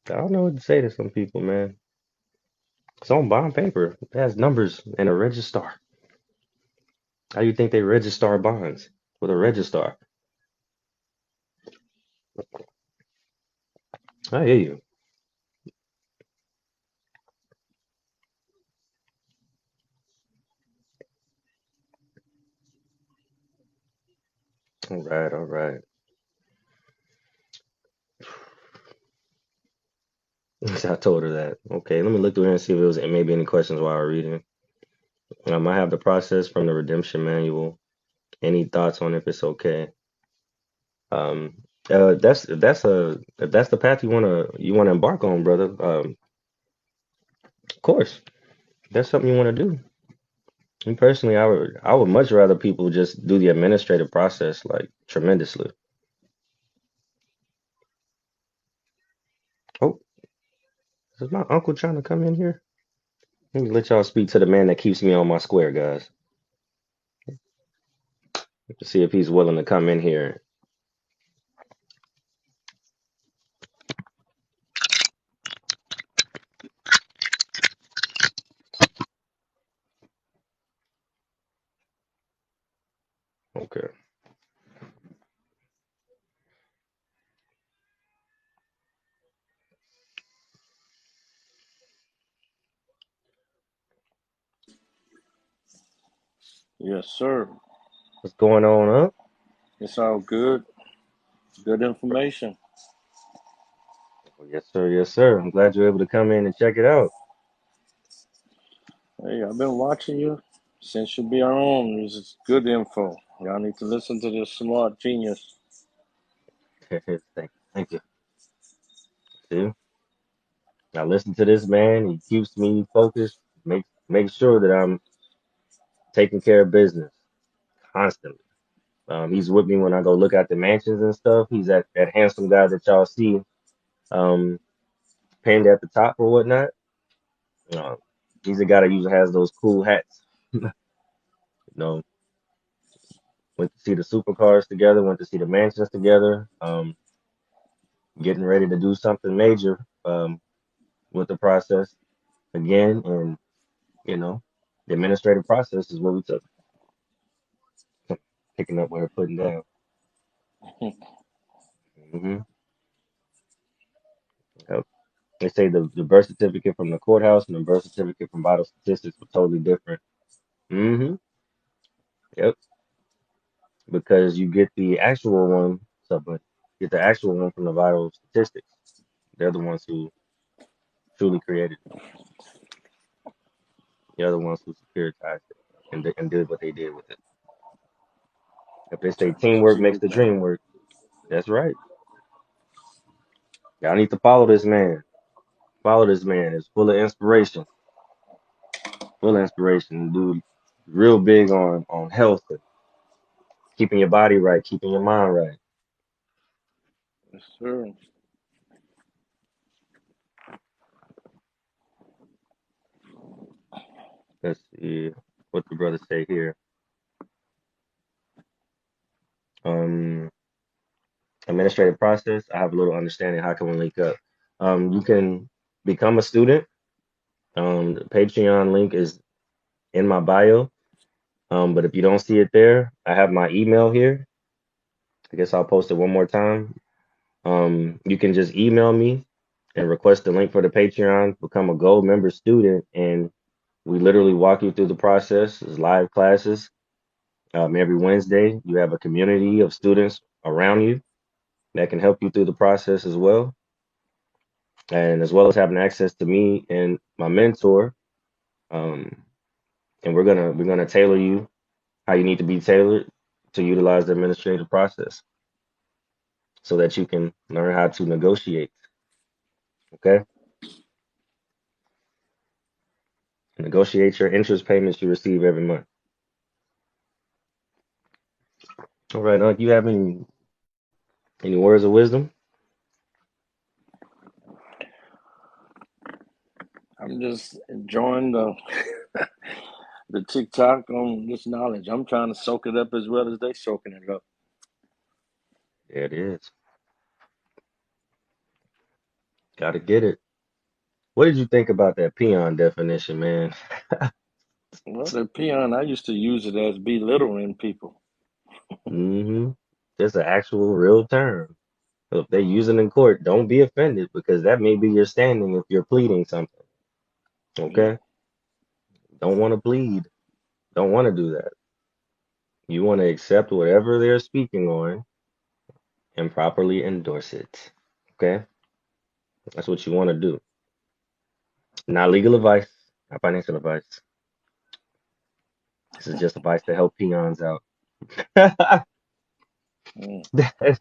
I don't know what to say to some people, man. It's on bond paper. It has numbers and a registrar. How do you think they register bonds with a registrar? I hear you. All right, all right. I told her that. Okay, let me look through here and see if there was maybe any questions while we're reading. I have the process from the redemption manual. Any thoughts on if it's okay? Um, if that's the path you wanna embark on, brother. Of course, if that's something you want to do. Me personally, I would much rather people just do the administrative process like tremendously. Oh, is my uncle trying to come in here? Let me let y'all speak to the man that keeps me on my square, guys. to see if he's willing to come in here. Okay. Yes, sir. What's going on, huh? It's all good. Good information. Oh, yes, sir. Yes, sir. I'm glad you're able to come in and check it out. Hey, I've been watching you since you be on. This is good info. Y'all need to listen to this smart genius. Thank you. Thank you. See, I listen to this man. He keeps me focused. Make sure that I'm taking care of business constantly. He's with me when I go look at the mansions and stuff. He's that handsome guy that y'all see um, pinned at the top or whatnot. Uh, he's the guy that usually has those cool hats. You know, went to see the supercars together, went to see the mansions together. Getting ready to do something major with the process again, and you know, the administrative process is what we took, picking up where we're putting down. Hmm. Yep. They say the birth certificate from the courthouse and the birth certificate from vital statistics were totally different. Hmm. Yep. Because you get the actual one, so but get the actual one from the vital statistics. They're the ones who truly created it. They're the ones who securitized it and did what they did with it. If they say Trying to get teamwork you makes the everything. dream work, that's right. Y'all need to follow this man. Follow this man. It's full of inspiration. Full of inspiration. Dude, real big on health and keeping your body right, keeping your mind right. Yes, sir. Let's see what the brothers say here. Um, administrative process. I have a little understanding. How can we link up? You can become a student. The Patreon link is in my bio. But if you don't see it there, I have my email here. I guess I'll post it one more time. You can just email me and request the link for the Patreon, become a gold member student, and we literally walk you through the process. It's live classes. Every Wednesday, you have a community of students around you that can help you through the process as well. And as well as having access to me and my mentor. Um, and we're gonna tailor you how you need to be tailored to utilize the administrative process so that you can learn how to negotiate. Okay, negotiate your interest payments you receive every month. All right, you have any words of wisdom? I'm just enjoying the TikTok on this knowledge. I'm trying to soak it up as well as they soaking it up. There it is. Got to get it. What did you think about that peon definition, man? Well, the peon, I used to use it as belittling people. Hmm. It's an actual real term. So if they use it in court, don't be offended because that may be your standing if you're pleading something. Yeah. Okay? Don't want to plead. Don't want to do that. You want to accept whatever they're speaking on and properly endorse it. Okay? That's what you want to do. Not legal advice, not financial advice. This is just advice to help peons out. Mm. that,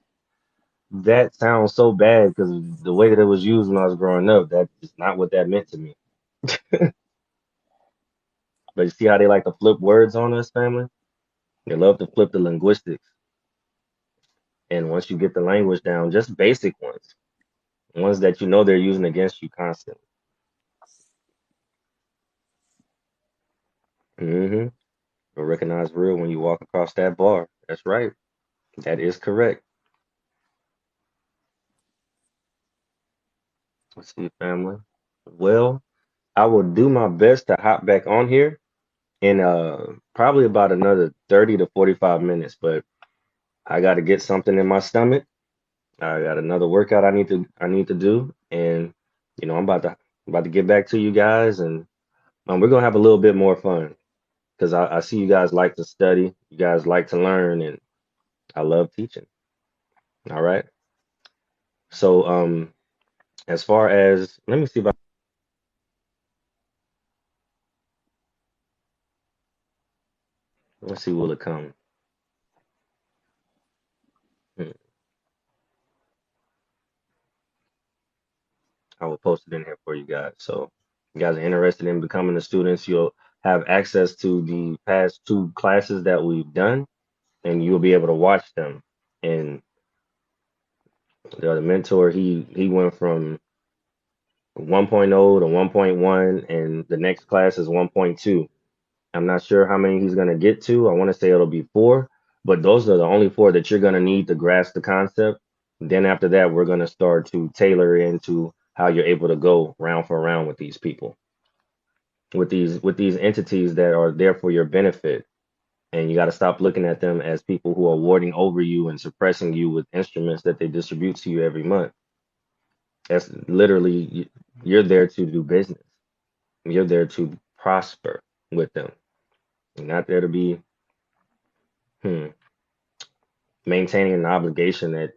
that sounds so bad because the way that it was used when I was growing up, that is not what that meant to me. But you see how they like to flip words on us, family? They love to flip the linguistics. And once you get the language down, just basic ones that you know they're using against you constantly. Hmm. You'll recognize real when you walk across that bar. That's right. That is correct. Let's see, family. Well, I will do my best to hop back on here in probably about another 30 to 45 minutes, but I got to get something in my stomach. I got another workout I need to do, and I'm about to get back to you guys, and we're gonna have a little bit more fun because I see you guys like to study, you guys like to learn, and I love teaching. All right. So as far as let me see if I let's see will it come. Hmm, I will post it in here for you guys. So if you guys are interested in becoming the students, you'll have access to the past two classes that we've done, and you'll be able to watch them. And the mentor, he went from 1.0 to 1.1, and the next class is 1.2. I'm not sure how many he's going to get to. I want to say it'll be four, but those are the only four that you're going to need to grasp the concept. Then after that, we're going to start to tailor into how you're able to go round for round with these people, with these entities that are there for your benefit. And you got to stop looking at them as people who are warding over you and suppressing you with instruments that they distribute to you every month. That's literally, you're there to do business. You're there to prosper with them. You're not there to be hmm, maintaining an obligation that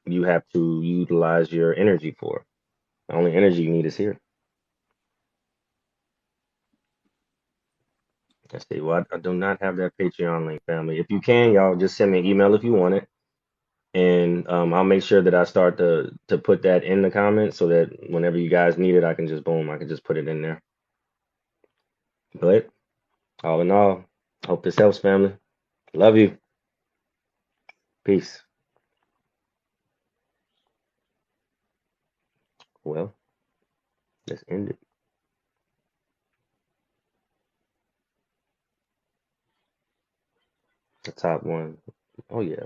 you have to utilize your energy for. The only energy you need is here. Let's see. Well, I do not have that Patreon link, family. If you can, y'all just send me an email if you want it, and I'll make sure that I start to put that in the comments so that whenever you guys need it, I can just boom, I can just put it in there. But all in all, hope this helps, family. Love you. Peace. Well, let's end it. The top one. Oh yeah.